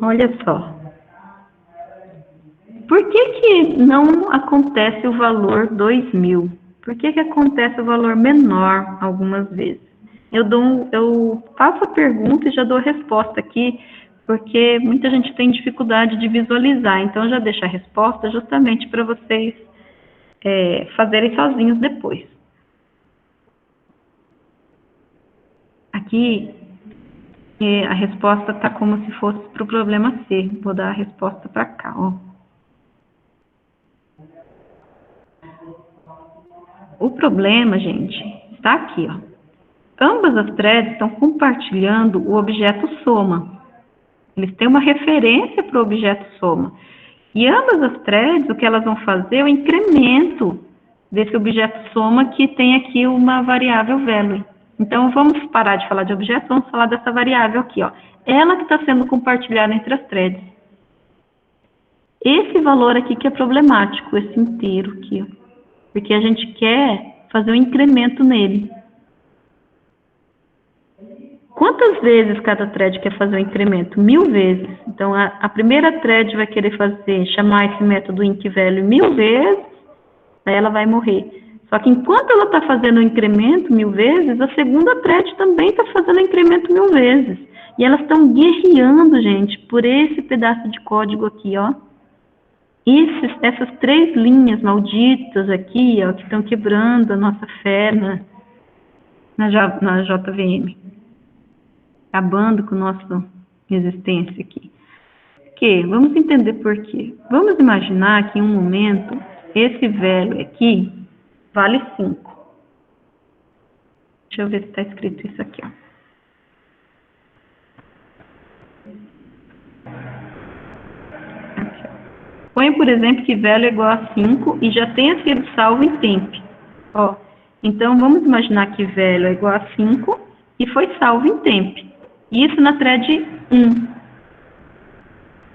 Olha só. Por que não acontece o valor 2.000? Por que acontece o valor menor algumas vezes? Eu faço a pergunta e já dou a resposta aqui, porque muita gente tem dificuldade de visualizar. Então, eu já deixo a resposta justamente para vocês fazerem sozinhos depois. Aqui, a resposta está como se fosse para o problema C. Vou dar a resposta para cá, ó. O problema, gente, está aqui, ó. Ambas as threads estão compartilhando o objeto soma. Eles têm uma referência para o objeto soma. E ambas as threads, o que elas vão fazer é o incremento desse objeto soma que tem aqui uma variável value. Então, vamos parar de falar de objeto, vamos falar dessa variável aqui, ó. Ela que está sendo compartilhada entre as threads. Esse valor aqui que é problemático, esse inteiro aqui, ó. Porque a gente quer fazer um incremento nele. Quantas vezes cada thread quer fazer um incremento? 1.000 vezes. Então, a primeira thread vai querer chamar esse método IncValue 1.000 vezes, aí ela vai morrer. Só que enquanto ela está fazendo o incremento 1.000 vezes, a segunda thread também está fazendo o incremento 1.000 vezes. E elas estão guerreando, gente, por esse pedaço de código aqui, ó. Essas 3 linhas malditas aqui, ó, que estão quebrando a nossa fé na JVM. Acabando com a nossa existência aqui. Vamos entender por quê. Vamos imaginar que em um momento, esse value aqui vale 5. Deixa eu ver se está escrito isso aqui, ó. Põe, por exemplo, que value é igual a 5 e já tenha sido salvo em temp. Ó, então, vamos imaginar que value é igual a 5 e foi salvo em temp. Isso na thread 1.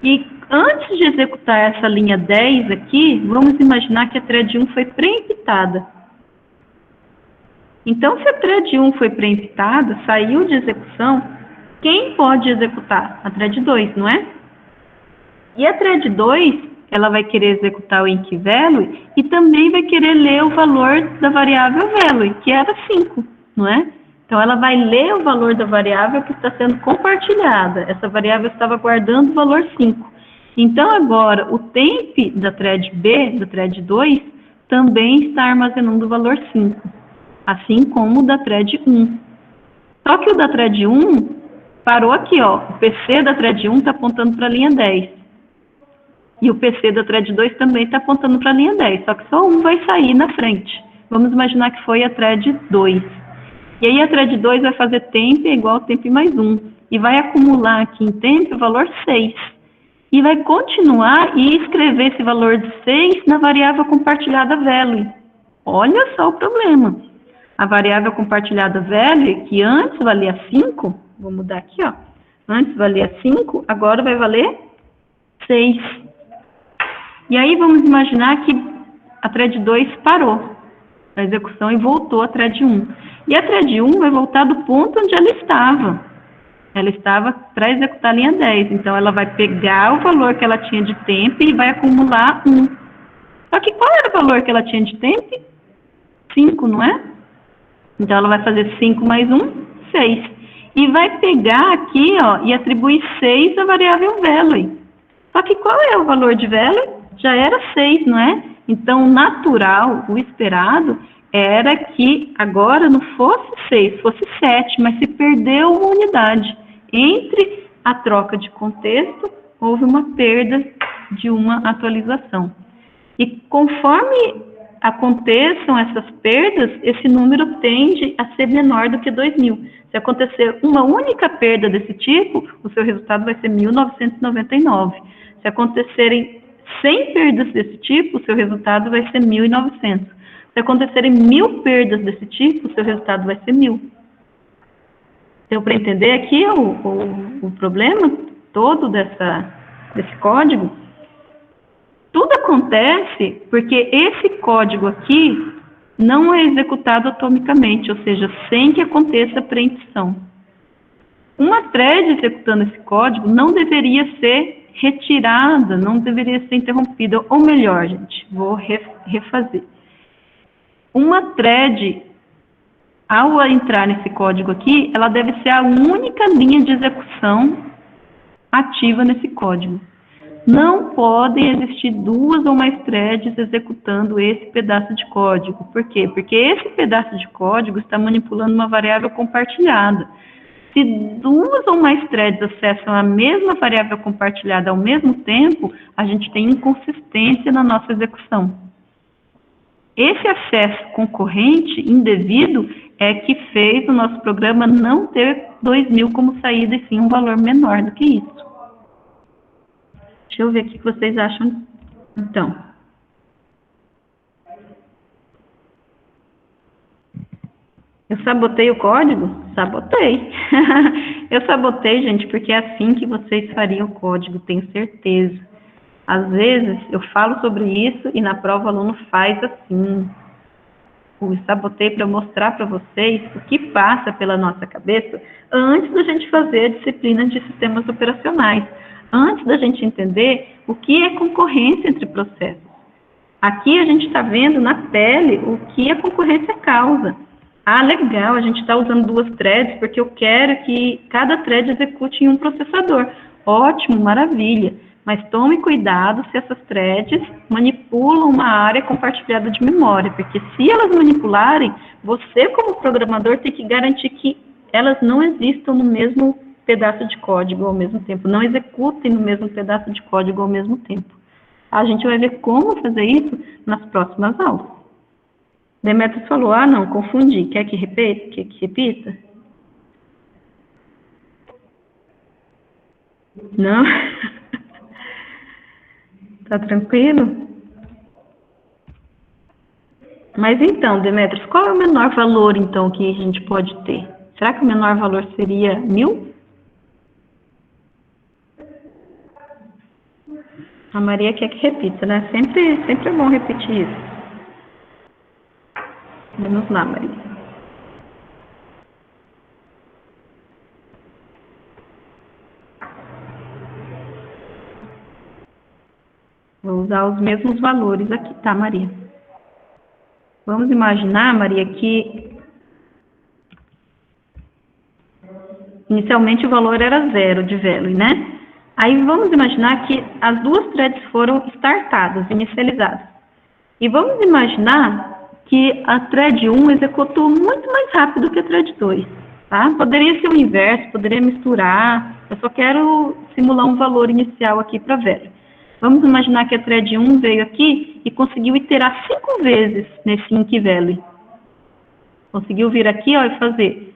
E antes de executar essa linha 10 aqui, vamos imaginar que a thread 1 foi preemptada. Então, se a thread 1 foi preemptada, saiu de execução, quem pode executar? A thread 2, não é? E a thread 2, ela vai querer executar o inc_value e também vai querer ler o valor da variável value, que era 5, não é? Então, ela vai ler o valor da variável que está sendo compartilhada. Essa variável estava guardando o valor 5. Então, agora, o temp da thread B, da thread 2, também está armazenando o valor 5, assim como o da thread 1. Só que o da thread 1 parou aqui, ó. O PC da thread 1 está apontando para a linha 10. E o PC da thread 2 também está apontando para a linha 10, só que só um vai sair na frente. Vamos imaginar que foi a thread 2. E aí a thread 2 vai fazer temp igual temp mais 1. E vai acumular aqui em temp o valor 6. E vai continuar e escrever esse valor de 6 na variável compartilhada value. Olha só o problema. A variável compartilhada value, que antes valia 5, vou mudar aqui, ó. Antes valia 5, agora vai valer 6. E aí vamos imaginar que a thread 2 parou a execução e voltou a thread 1. E a thread 1 vai voltar do ponto onde ela estava. Ela estava para executar a linha 10. Então, ela vai pegar o valor que ela tinha de temp e vai acumular 1. Só que qual era o valor que ela tinha de temp? 5, não é? Então, ela vai fazer 5 mais 1, 6. E vai pegar aqui, ó, e atribuir 6 à variável value. Só que qual é o valor de value? Já era 6, não é? Então, o natural, o esperado, era que agora não fosse 6, fosse 7, mas se perdeu uma unidade. Entre a troca de contexto, houve uma perda de uma atualização. E conforme aconteçam essas perdas, esse número tende a ser menor do que 2.000. Se acontecer uma única perda desse tipo, o seu resultado vai ser 1.999. Se acontecerem 100 perdas desse tipo, o seu resultado vai ser 1.900. Se acontecerem 1.000 perdas desse tipo, o seu resultado vai ser 1.000. Deu para entender aqui o problema todo desse código? Tudo acontece porque esse código aqui não é executado atomicamente, ou seja, sem que aconteça a preempção. Uma thread executando esse código não deveria ser retirada, não deveria ser interrompida. Ou melhor, gente, vou refazer. Uma thread, ao entrar nesse código aqui, ela deve ser a única linha de execução ativa nesse código. Não podem existir 2 ou mais threads executando esse pedaço de código. Por quê? Porque esse pedaço de código está manipulando uma variável compartilhada. Se 2 ou mais threads acessam a mesma variável compartilhada ao mesmo tempo, a gente tem inconsistência na nossa execução. Esse acesso concorrente indevido é que fez o nosso programa não ter 2.000 como saída, e sim um valor menor do que isso. Deixa eu ver o que vocês acham. Então, eu sabotei o código? Sabotei. Eu sabotei, gente, porque é assim que vocês fariam o código, tenho certeza. Às vezes, eu falo sobre isso e na prova o aluno faz assim. Eu sabotei para mostrar para vocês o que passa pela nossa cabeça antes da gente fazer a disciplina de sistemas operacionais. Antes da gente entender o que é concorrência entre processos. Aqui a gente está vendo na pele o que a concorrência causa. Ah, legal, a gente está usando 2 threads porque eu quero que cada thread execute em um processador. Ótimo, maravilha. Mas tome cuidado se essas threads manipulam uma área compartilhada de memória, porque se elas manipularem, você como programador tem que garantir que elas não existam no mesmo pedaço de código ao mesmo tempo, não executem no mesmo pedaço de código ao mesmo tempo. A gente vai ver como fazer isso nas próximas aulas. Demetrios falou, ah não, confundi, quer que repita? Não? Tá tranquilo? Mas então, Demetrios, qual é o menor valor, então, que a gente pode ter? Será que o menor valor seria 1000? A Maria quer que repita, né? Sempre é bom repetir isso. Vamos lá, Maria. Vou usar os mesmos valores aqui, tá, Maria? Vamos imaginar, Maria, que inicialmente o valor era 0 de value, né? Aí vamos imaginar que as duas threads foram startadas, inicializadas. E vamos imaginar que a thread 1 executou muito mais rápido que a thread 2, tá? Poderia ser o inverso, poderia misturar, eu só quero simular um valor inicial aqui para value. Vamos imaginar que a thread 1 veio aqui e conseguiu iterar 5 vezes nesse inc value. Conseguiu vir aqui, ó, e fazer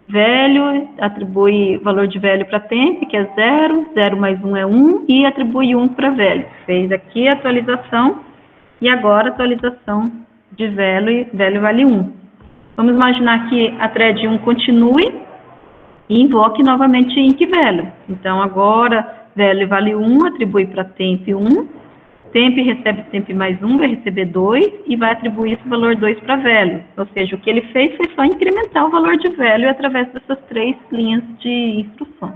value, atribui valor de value para temp, que é 0, 0 mais 1 é 1, e atribui 1 para value. Fez aqui a atualização, e agora a atualização de value vale 1. Vamos imaginar que a thread 1 continue e invoque novamente inc value. Então, agora, value vale 1, atribui para temp 1, temp recebe temp mais 1, vai receber 2, e vai atribuir esse valor 2 para value. Ou seja, o que ele fez foi só incrementar o valor de value através dessas 3 linhas de instruções.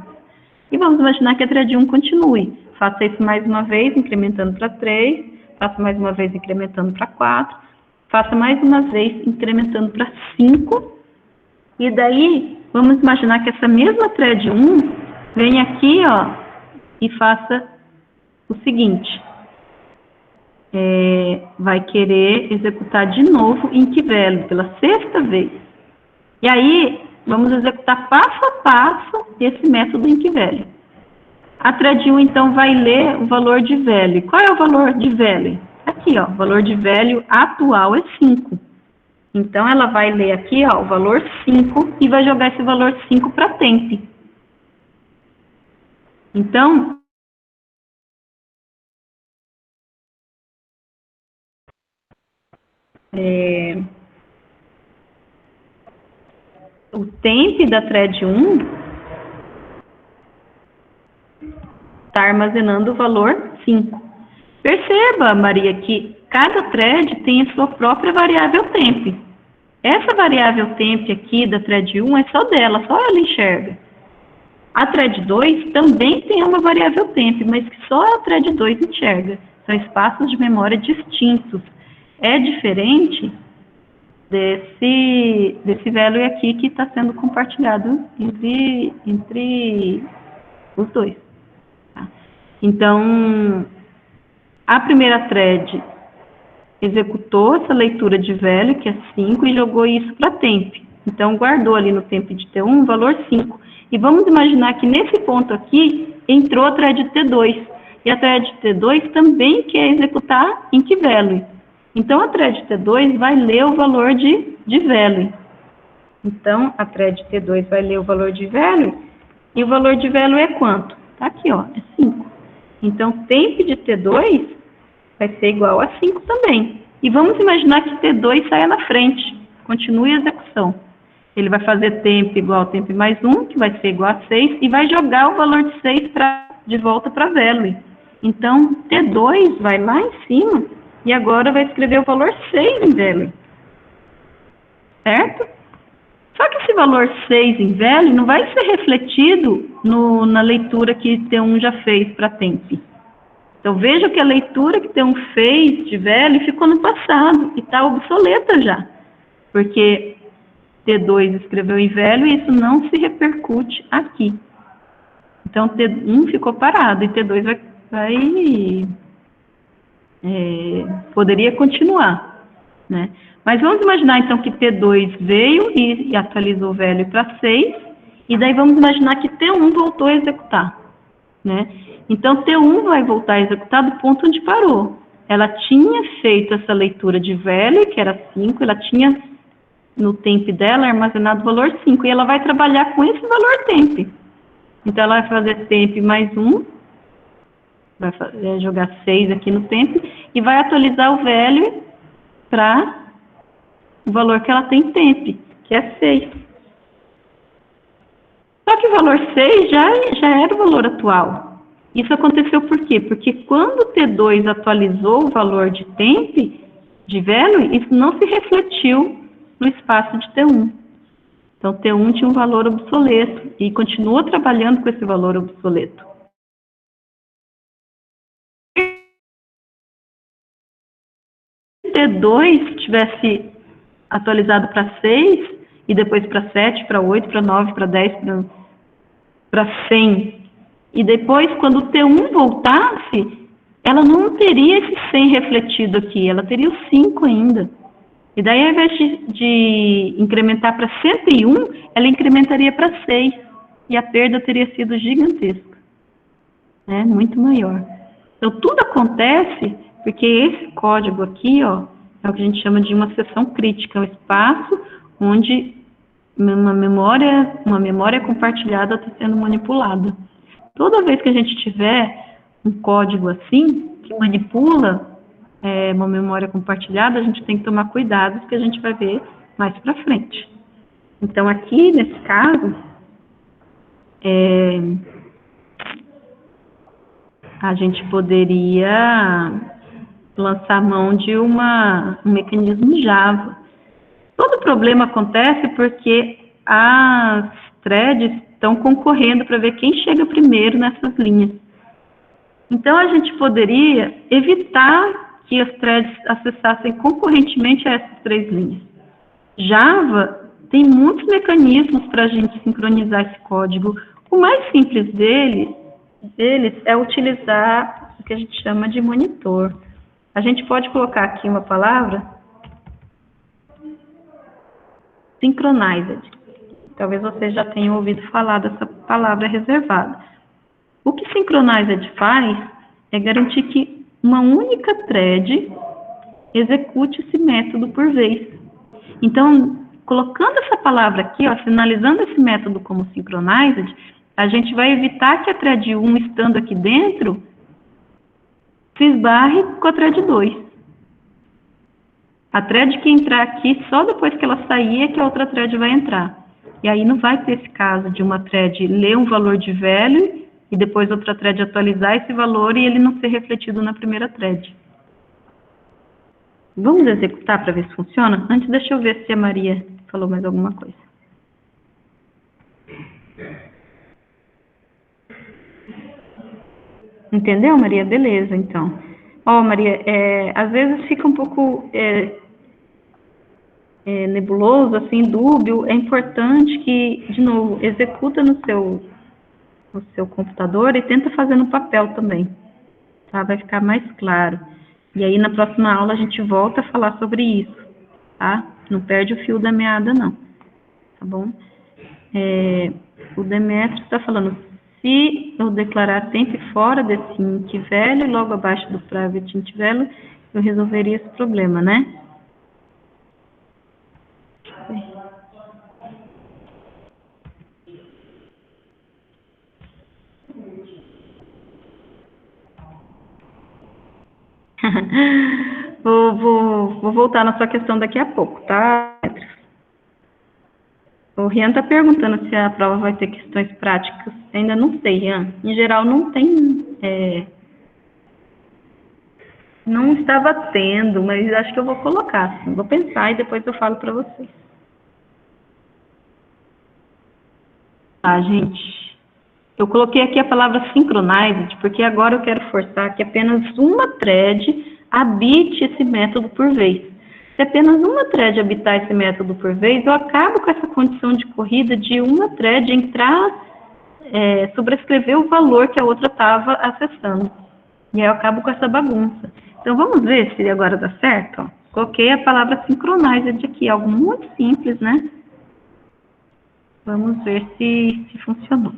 E vamos imaginar que a thread 1 continue. Faça isso mais uma vez, incrementando para 3, faça mais uma vez, incrementando para 4, faça mais uma vez, incrementando para 5, e daí, vamos imaginar que essa mesma thread 1 venha aqui, ó, e faça o seguinte. Vai querer executar de novo inc value pela 6ª vez. E aí, vamos executar passo a passo esse método inc value. A thread 1, então, vai ler o valor de value. Qual é o valor de value? Aqui, ó, o valor de value atual é 5. Então, ela vai ler aqui, ó, o valor 5 e vai jogar esse valor 5 para temp. Então, o temp da thread 1 está armazenando o valor 5. Perceba, Maria, que cada thread tem a sua própria variável temp. Essa variável temp aqui da thread 1 é só dela, só ela enxerga. A thread 2 também tem uma variável temp, mas que só a thread 2 enxerga. São espaços de memória distintos. É diferente desse value aqui que está sendo compartilhado entre os dois. Tá? Então, a primeira thread executou essa leitura de value, que é 5, e jogou isso para temp. Então, guardou ali no temp de T1 o valor 5. E vamos imaginar que nesse ponto aqui, entrou a thread T2. E a thread T2 também quer executar inc value. Então, a thread T2 vai ler o valor de value. Então, a thread T2 vai ler o valor de value, e o valor de value é quanto? Tá aqui, ó, é 5. Então, temp de T2 vai ser igual a 5 também. E vamos imaginar que T2 saia na frente, continue a execução. Ele vai fazer temp igual a temp mais 1, que vai ser igual a 6, e vai jogar o valor de 6 de volta para value. Então, T2 vai lá em cima, e agora vai escrever o valor 6 em value. Certo? Só que esse valor 6 em value não vai ser refletido na leitura que T1 já fez para temp. Então, veja que a leitura que T1 fez de value ficou no passado e está obsoleta já. Porque T2 escreveu em value e isso não se repercute aqui. Então, T1 ficou parado e T2 poderia continuar, né? Mas vamos imaginar, então, que T2 veio e atualizou o value para 6, e daí vamos imaginar que T1 voltou a executar, né? Então, T1 vai voltar a executar do ponto onde parou. Ela tinha feito essa leitura de value, que era 5, ela tinha, no temp dela, armazenado o valor 5, e ela vai trabalhar com esse valor temp. Então, ela vai fazer temp mais 1, vai jogar 6 aqui no temp, e vai atualizar o value para o valor que ela tem temp, que é 6. Só que o valor 6 já era o valor atual. Isso aconteceu por quê? Porque quando o T2 atualizou o valor de temp, de value, isso não se refletiu no espaço de T1. Então, T1 tinha um valor obsoleto e continuou trabalhando com esse valor obsoleto. Se T2 tivesse atualizado para 6, e depois para 7, para 8, para 9, para 10, para 100, e depois, quando o T1 voltasse, ela não teria esse 100 refletido aqui, ela teria o 5 ainda. E daí, ao invés de incrementar para 101, ela incrementaria para 6. E a perda teria sido gigantesca. Né? Muito maior. Então, tudo acontece porque esse código aqui, ó, é o que a gente chama de uma seção crítica. É um espaço onde uma memória compartilhada está sendo manipulada. Toda vez que a gente tiver um código assim, que manipula uma memória compartilhada, a gente tem que tomar cuidado, porque a gente vai ver mais para frente. Então, aqui, nesse caso, a gente poderia lançar mão de um mecanismo Java. Todo problema acontece porque as threads estão concorrendo para ver quem chega primeiro nessas linhas. Então, a gente poderia evitar que as threads acessassem concorrentemente a essas 3 linhas. Java tem muitos mecanismos para a gente sincronizar esse código. O mais simples deles é utilizar o que a gente chama de monitor. A gente pode colocar aqui uma palavra, synchronized. Talvez vocês já tenham ouvido falar dessa palavra reservada. O que synchronized faz é garantir que uma única thread execute esse método por vez. Então, colocando essa palavra aqui, ó, sinalizando esse método como synchronized, a gente vai evitar que a thread 1, estando aqui dentro, se esbarre com a thread 2. A thread que entrar aqui, só depois que ela sair é que a outra thread vai entrar. E aí não vai ter esse caso de uma thread ler um valor de value e depois outra thread atualizar esse valor e ele não ser refletido na primeira thread. Vamos executar para ver se funciona? Antes, deixa eu ver se a Maria falou mais alguma coisa. Entendeu, Maria? Beleza, então. Ó, Maria, às vezes fica um pouco nebuloso, assim, dúbio. É importante que, de novo, executa no seu computador e tenta fazer no papel também, tá? Vai ficar mais claro. E aí, na próxima aula, a gente volta a falar sobre isso, tá? Não perde o fio da meada, não, tá bom? O Demetrio está falando, se eu declarar temp fora desse int value, logo abaixo do private int value, eu resolveria esse problema, né? Vou voltar na sua questão daqui a pouco, tá? O Rian está perguntando se a prova vai ter questões práticas. Ainda não sei, Rian. Em geral, não tem. Não estava tendo, mas acho que eu vou colocar. Vou pensar e depois eu falo para vocês. Tá, gente. Eu coloquei aqui a palavra synchronized, porque agora eu quero forçar que apenas uma thread habite esse método por vez. Se apenas uma thread habitar esse método por vez, eu acabo com essa condição de corrida de uma thread entrar, sobrescrever o valor que a outra estava acessando. E aí eu acabo com essa bagunça. Então, vamos ver se agora dá certo. Ó. Coloquei a palavra synchronized aqui, algo muito simples, né? Vamos ver se funcionou.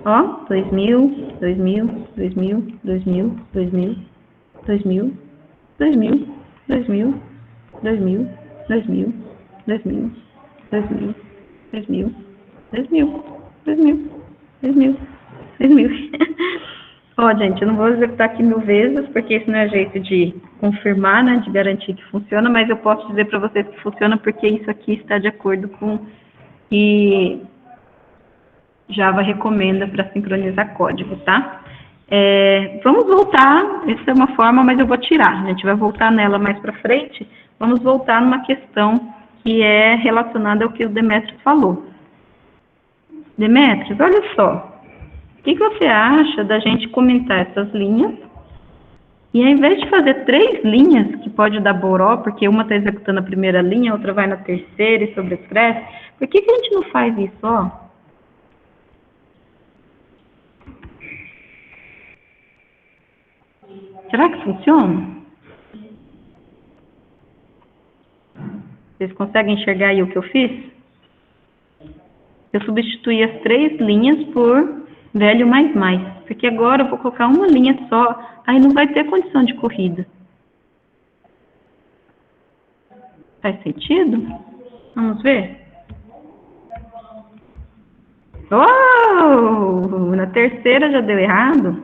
Ó, 2000, 2000, 2000, 2000, 2000, 2000, 2000, 2000, 2000, 2000, 2000, 2000, 2000, 2000, 2000, 2000, 2000. Ó, gente, eu não vou executar aqui 1000 vezes, porque isso não é jeito de confirmar, né, de garantir que funciona, mas eu posso dizer para vocês que funciona, porque isso aqui está de acordo com que Java recomenda para sincronizar código, tá? Vamos voltar, essa é uma forma, mas eu vou tirar, a gente vai voltar nela mais para frente. Vamos voltar numa questão que é relacionada ao que o Demetrios falou. Demetrios, olha só, o que você acha da gente comentar essas linhas e ao invés de fazer 3 linhas, que pode dar boró, porque uma está executando a primeira linha, a outra vai na terceira e sobrescreve, por que a gente não faz isso, ó? Será que funciona? Vocês conseguem enxergar aí o que eu fiz? Eu substituí as 3 linhas por velho mais mais, porque agora eu vou colocar uma linha só, aí não vai ter condição de corrida. Faz sentido? Vamos ver? Oh! Na terceira já deu errado?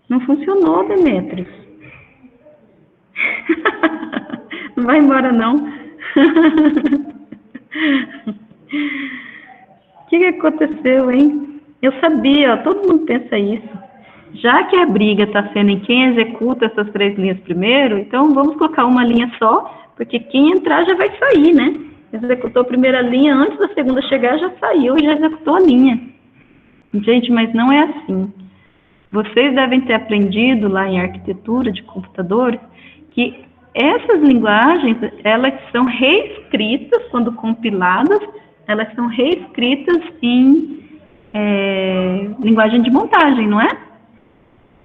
Não funcionou, Demetrios. Não vai embora, não. O que aconteceu, hein? Eu sabia, ó, todo mundo pensa isso. Já que a briga está sendo em quem executa essas 3 linhas primeiro, então vamos colocar uma linha só, porque quem entrar já vai sair, né? Executou a primeira linha, antes da segunda chegar, já saiu e já executou a linha. Gente, mas não é assim. Vocês devem ter aprendido lá em arquitetura de computadores que essas linguagens, elas são reescritas, quando compiladas, elas são reescritas em linguagem de montagem, não é?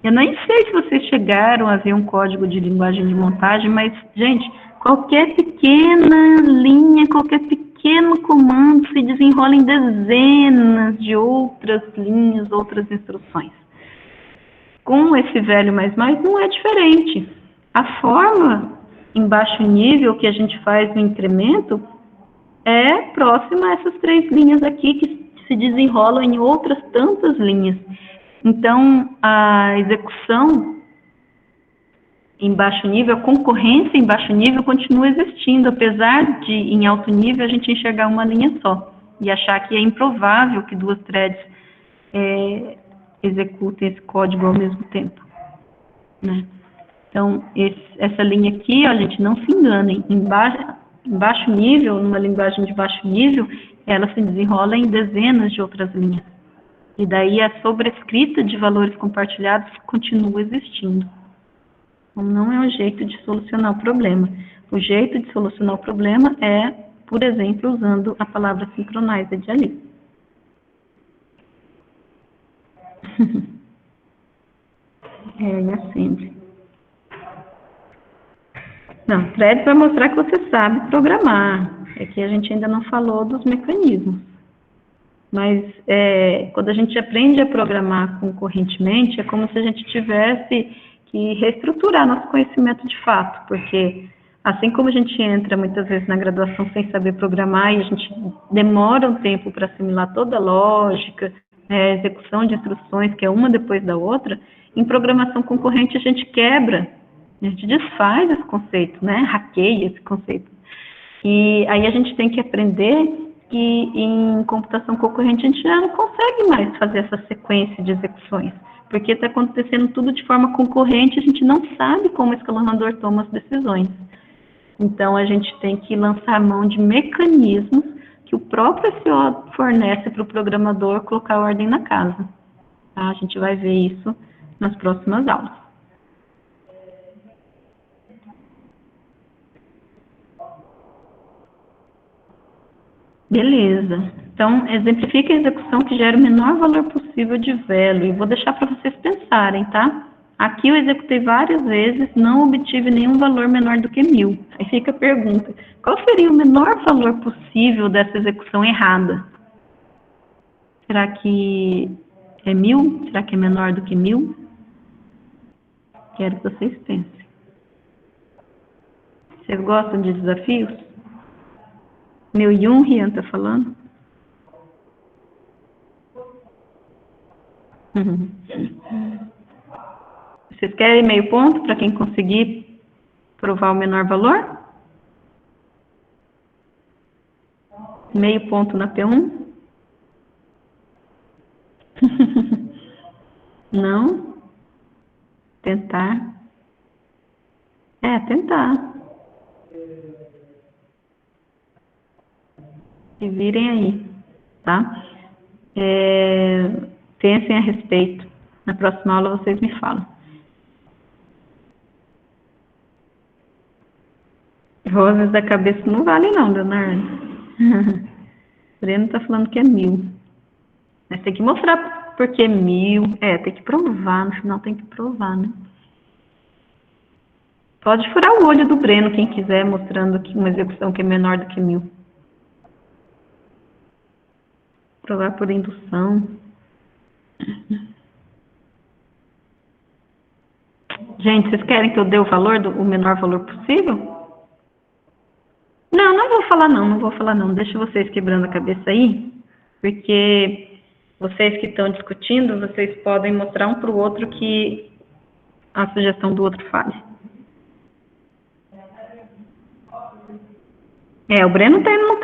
Eu nem sei se vocês chegaram a ver um código de linguagem de montagem, mas, gente, qualquer pequena linha, qualquer pequeno comando se desenrola em dezenas de outras linhas, outras instruções. Com esse velho mais não é diferente. A forma em baixo nível que a gente faz no incremento é próxima a essas 3 linhas aqui que se desenrolam em outras tantas linhas. Então, a execução em baixo nível, a concorrência em baixo nível continua existindo, apesar de, em alto nível, a gente enxergar uma linha só e achar que é improvável que 2 threads executem esse código ao mesmo tempo, né? Então, essa linha aqui, ó, gente, não se enganem, em baixo nível, numa linguagem de baixo nível, ela se desenrola em dezenas de outras linhas. E daí a sobrescrita de valores compartilhados continua existindo. Então, não é um jeito de solucionar o problema. O jeito de solucionar o problema é, por exemplo, usando a palavra synchronized ali. E assembly. Não, thread vai mostrar que você sabe programar. É que a gente ainda não falou dos mecanismos. Mas quando a gente aprende a programar concorrentemente, é como se a gente tivesse que reestruturar nosso conhecimento de fato, porque assim como a gente entra muitas vezes na graduação sem saber programar e a gente demora um tempo para assimilar toda a lógica, execução de instruções, que é uma depois da outra, em programação concorrente a gente quebra, a gente desfaz esse conceito, né? Hackeia esse conceito. E aí a gente tem que aprender que em computação concorrente a gente já não consegue mais fazer essa sequência de execuções, porque está acontecendo tudo de forma concorrente, a gente não sabe como o escalonador toma as decisões. Então, a gente tem que lançar a mão de mecanismos que o próprio SEO fornece para o programador colocar ordem na casa. Tá? A gente vai ver isso nas próximas aulas. Beleza. Então, exemplifique a execução que gera o menor valor possível de value. E vou deixar para vocês pensarem, tá? Aqui eu executei várias vezes, não obtive nenhum valor menor do que 1000. Aí fica a pergunta, qual seria o menor valor possível dessa execução errada? Será que é 1000? Será que é menor do que 1000? Quero que vocês pensem. Vocês gostam de desafios? 1001, Rian está falando? Vocês querem meio ponto para quem conseguir provar o menor valor? Meio ponto na P1? Não? Tentar. Tentar. Se virem aí, tá? Pensem a respeito. Na próxima aula vocês me falam. Rosas da cabeça não vale não, Leonardo. O Breno tá falando que é 1000. Mas tem que mostrar porque 1000. Tem que provar, no final tem que provar, né? Pode furar o olho do Breno, quem quiser, mostrando aqui uma execução que é menor do que 1000. Provar por indução. Gente, vocês querem que eu dê o valor, o menor valor possível? Não vou falar não. Deixa vocês quebrando a cabeça aí, porque vocês que estão discutindo, vocês podem mostrar um para o outro que a sugestão do outro fale. O Breno está indo num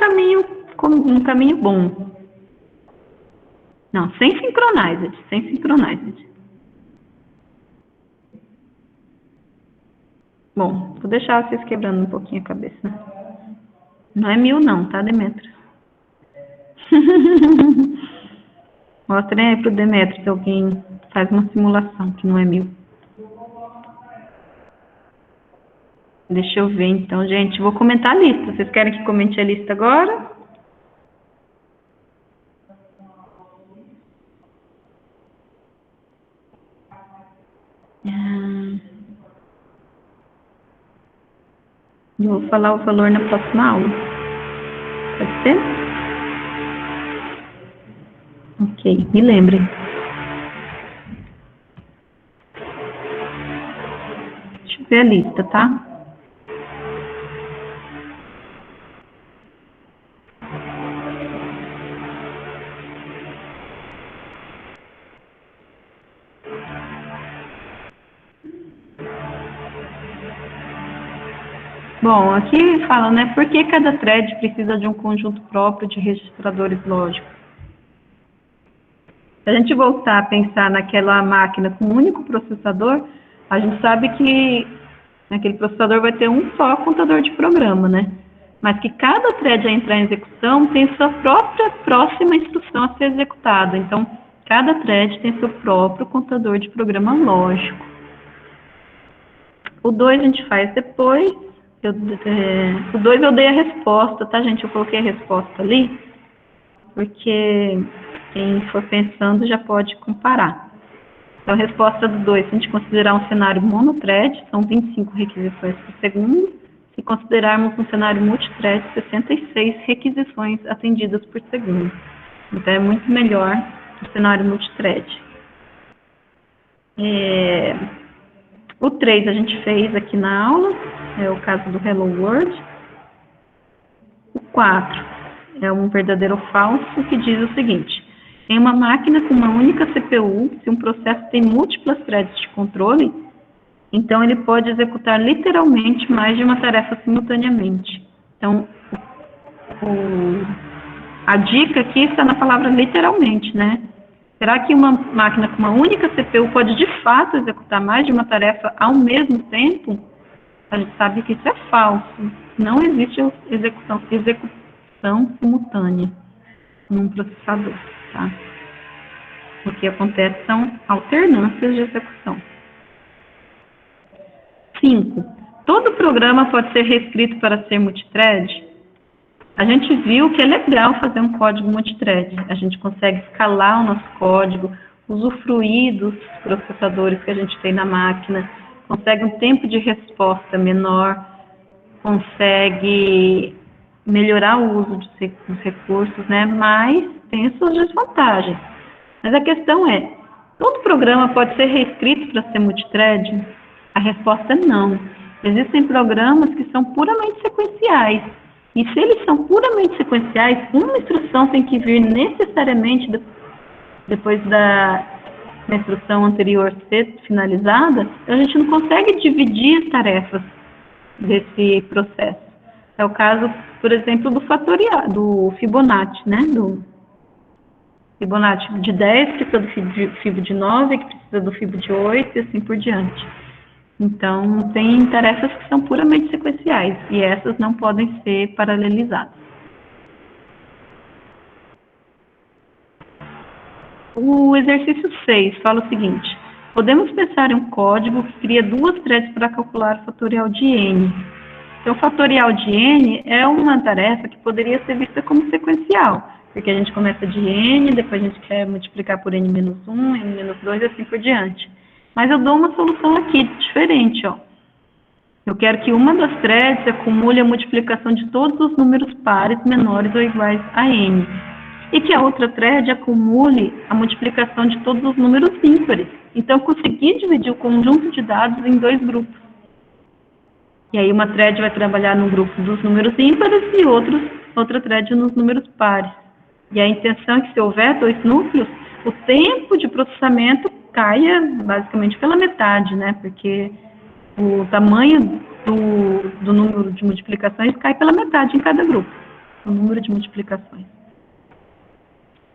caminho bom. Não, sem synchronized. Bom, vou deixar vocês quebrando um pouquinho a cabeça. Não é 1000 não, tá, Demetrios? Mostrem aí pro Demetrios se alguém faz uma simulação que não é 1000. Deixa eu ver então, gente. Vou comentar a lista. Vocês querem que comente a lista agora? Eu vou falar o valor na próxima aula. Pode ser? Ok, me lembrem. Deixa eu ver a lista, tá? Bom, aqui fala, né, por que cada thread precisa de um conjunto próprio de registradores lógicos? Se a gente voltar a pensar naquela máquina com um único processador, a gente sabe que aquele processador vai ter um só contador de programa, né? Mas que cada thread a entrar em execução tem sua própria próxima instrução a ser executada. Então, cada thread tem seu próprio contador de programa lógico. O 2 a gente faz depois. O 2 eu dei a resposta, tá, gente? Eu coloquei a resposta ali, porque quem for pensando já pode comparar. Então, a resposta do 2, se a gente considerar um cenário monothread, são 25 requisições por segundo. Se considerarmos um cenário multithread, 66 requisições atendidas por segundo. Então, é muito melhor o cenário multithread. O 3 a gente fez aqui na aula, é o caso do Hello World. O 4 é um verdadeiro ou falso, que diz o seguinte: em uma máquina com uma única CPU, se um processo tem múltiplas threads de controle, então ele pode executar literalmente mais de uma tarefa simultaneamente. Então, a dica aqui está na palavra literalmente, né? Será que uma máquina com uma única CPU pode, de fato, executar mais de uma tarefa ao mesmo tempo? A gente sabe que isso é falso. Não existe execução simultânea num processador, tá? O que acontece são alternâncias de execução. 5. Todo programa pode ser reescrito para ser multithread? A gente viu que é legal fazer um código multithread. A gente consegue escalar o nosso código, usufruir dos processadores que a gente tem na máquina, consegue um tempo de resposta menor, consegue melhorar o uso dos recursos, né? Mas tem suas desvantagens. Mas a questão é, todo programa pode ser reescrito para ser multithread? A resposta é não. Existem programas que são puramente sequenciais. E se eles são puramente sequenciais, uma instrução tem que vir necessariamente depois da instrução anterior ser finalizada, então a gente não consegue dividir as tarefas desse processo. É o caso, por exemplo, do fatorial, do Fibonacci, né? Do Fibonacci de 10, que precisa do Fibo de 9, que precisa do Fibo de 8 e assim por diante. Então, tem tarefas que são puramente sequenciais e essas não podem ser paralelizadas. O exercício 6 fala o seguinte: podemos pensar em um código que cria duas threads para calcular o fatorial de n. Então, o fatorial de n é uma tarefa que poderia ser vista como sequencial, porque a gente começa de n, depois a gente quer multiplicar por n-1, n-2 e assim por diante. Mas eu dou uma solução aqui, diferente, ó. Eu quero que uma das threads acumule a multiplicação de todos os números pares menores ou iguais a n. E que a outra thread acumule a multiplicação de todos os números ímpares. Então, eu consegui dividir o conjunto de dados em dois grupos. E aí, uma thread vai trabalhar no grupo dos números ímpares e outra thread nos números pares. E a intenção é que, se houver dois núcleos, o tempo de processamento caia basicamente pela metade, né? Porque o tamanho do número de multiplicações cai pela metade em cada grupo, o número de multiplicações.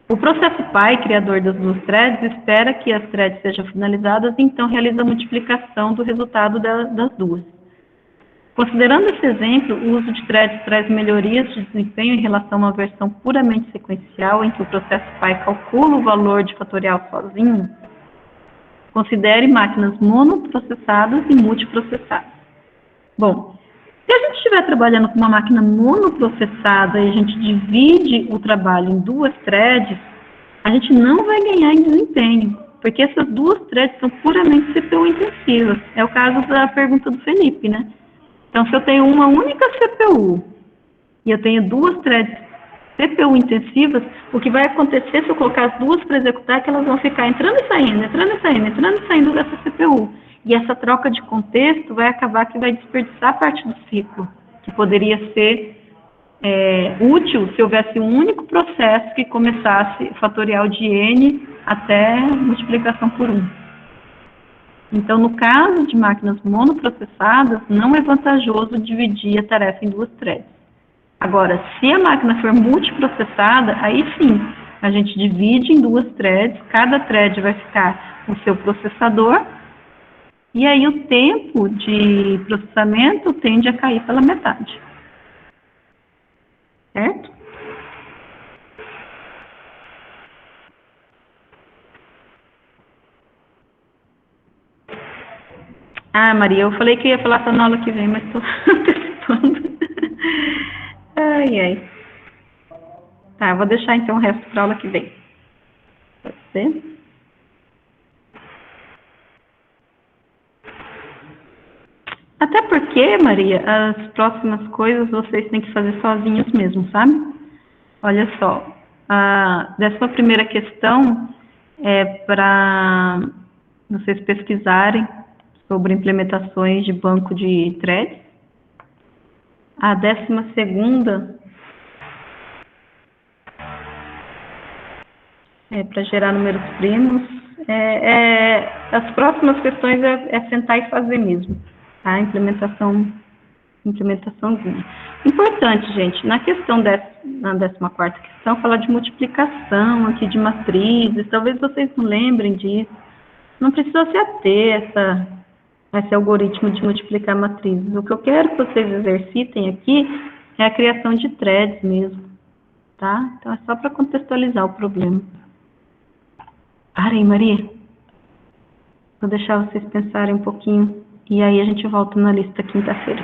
O processo pai, criador das duas threads, espera que as threads sejam finalizadas e então realiza a multiplicação do resultado das duas. Considerando esse exemplo, o uso de threads traz melhorias de desempenho em relação a uma versão puramente sequencial, em que o processo pai calcula o valor de fatorial sozinho. Considere máquinas monoprocessadas e multiprocessadas. Bom, se a gente estiver trabalhando com uma máquina monoprocessada e a gente divide o trabalho em duas threads, a gente não vai ganhar em desempenho, porque essas duas threads são puramente CPU intensivas. É o caso da pergunta do Felipe, né? Então, se eu tenho uma única CPU e eu tenho duas threads CPU intensivas, o que vai acontecer se eu colocar as duas para executar é que elas vão ficar entrando e saindo, entrando e saindo, entrando e saindo dessa CPU. E essa troca de contexto vai acabar que vai desperdiçar parte do ciclo, que poderia ser útil se houvesse um único processo que começasse o fatorial de n até multiplicação por 1. Então, no caso de máquinas monoprocessadas, não é vantajoso dividir a tarefa em duas threads. Agora, se a máquina for multiprocessada, aí sim, a gente divide em duas threads, cada thread vai ficar com o seu processador, e aí o tempo de processamento tende a cair pela metade. Certo? Ah, Maria, eu falei que ia falar só na aula que vem, mas estou antecipando. Ai, ai. Tá, vou deixar então o resto para a aula que vem. Pode ser? Até porque, Maria, as próximas coisas vocês têm que fazer sozinhos mesmo, sabe? Olha só, a 11ª questão é para vocês pesquisarem sobre implementações de banco de threads. A 12ª é para gerar números primos. As próximas questões é sentar e fazer mesmo, tá? Implementaçãozinha. Importante, gente, na 14ª questão, fala de multiplicação aqui de matrizes, talvez vocês não lembrem disso. Não precisa se ater a esse algoritmo de multiplicar matrizes. O que eu quero que vocês exercitem aqui é a criação de threads mesmo, tá? Então, é só para contextualizar o problema. Parem, Maria. Vou deixar vocês pensarem um pouquinho e aí a gente volta na lista quinta-feira.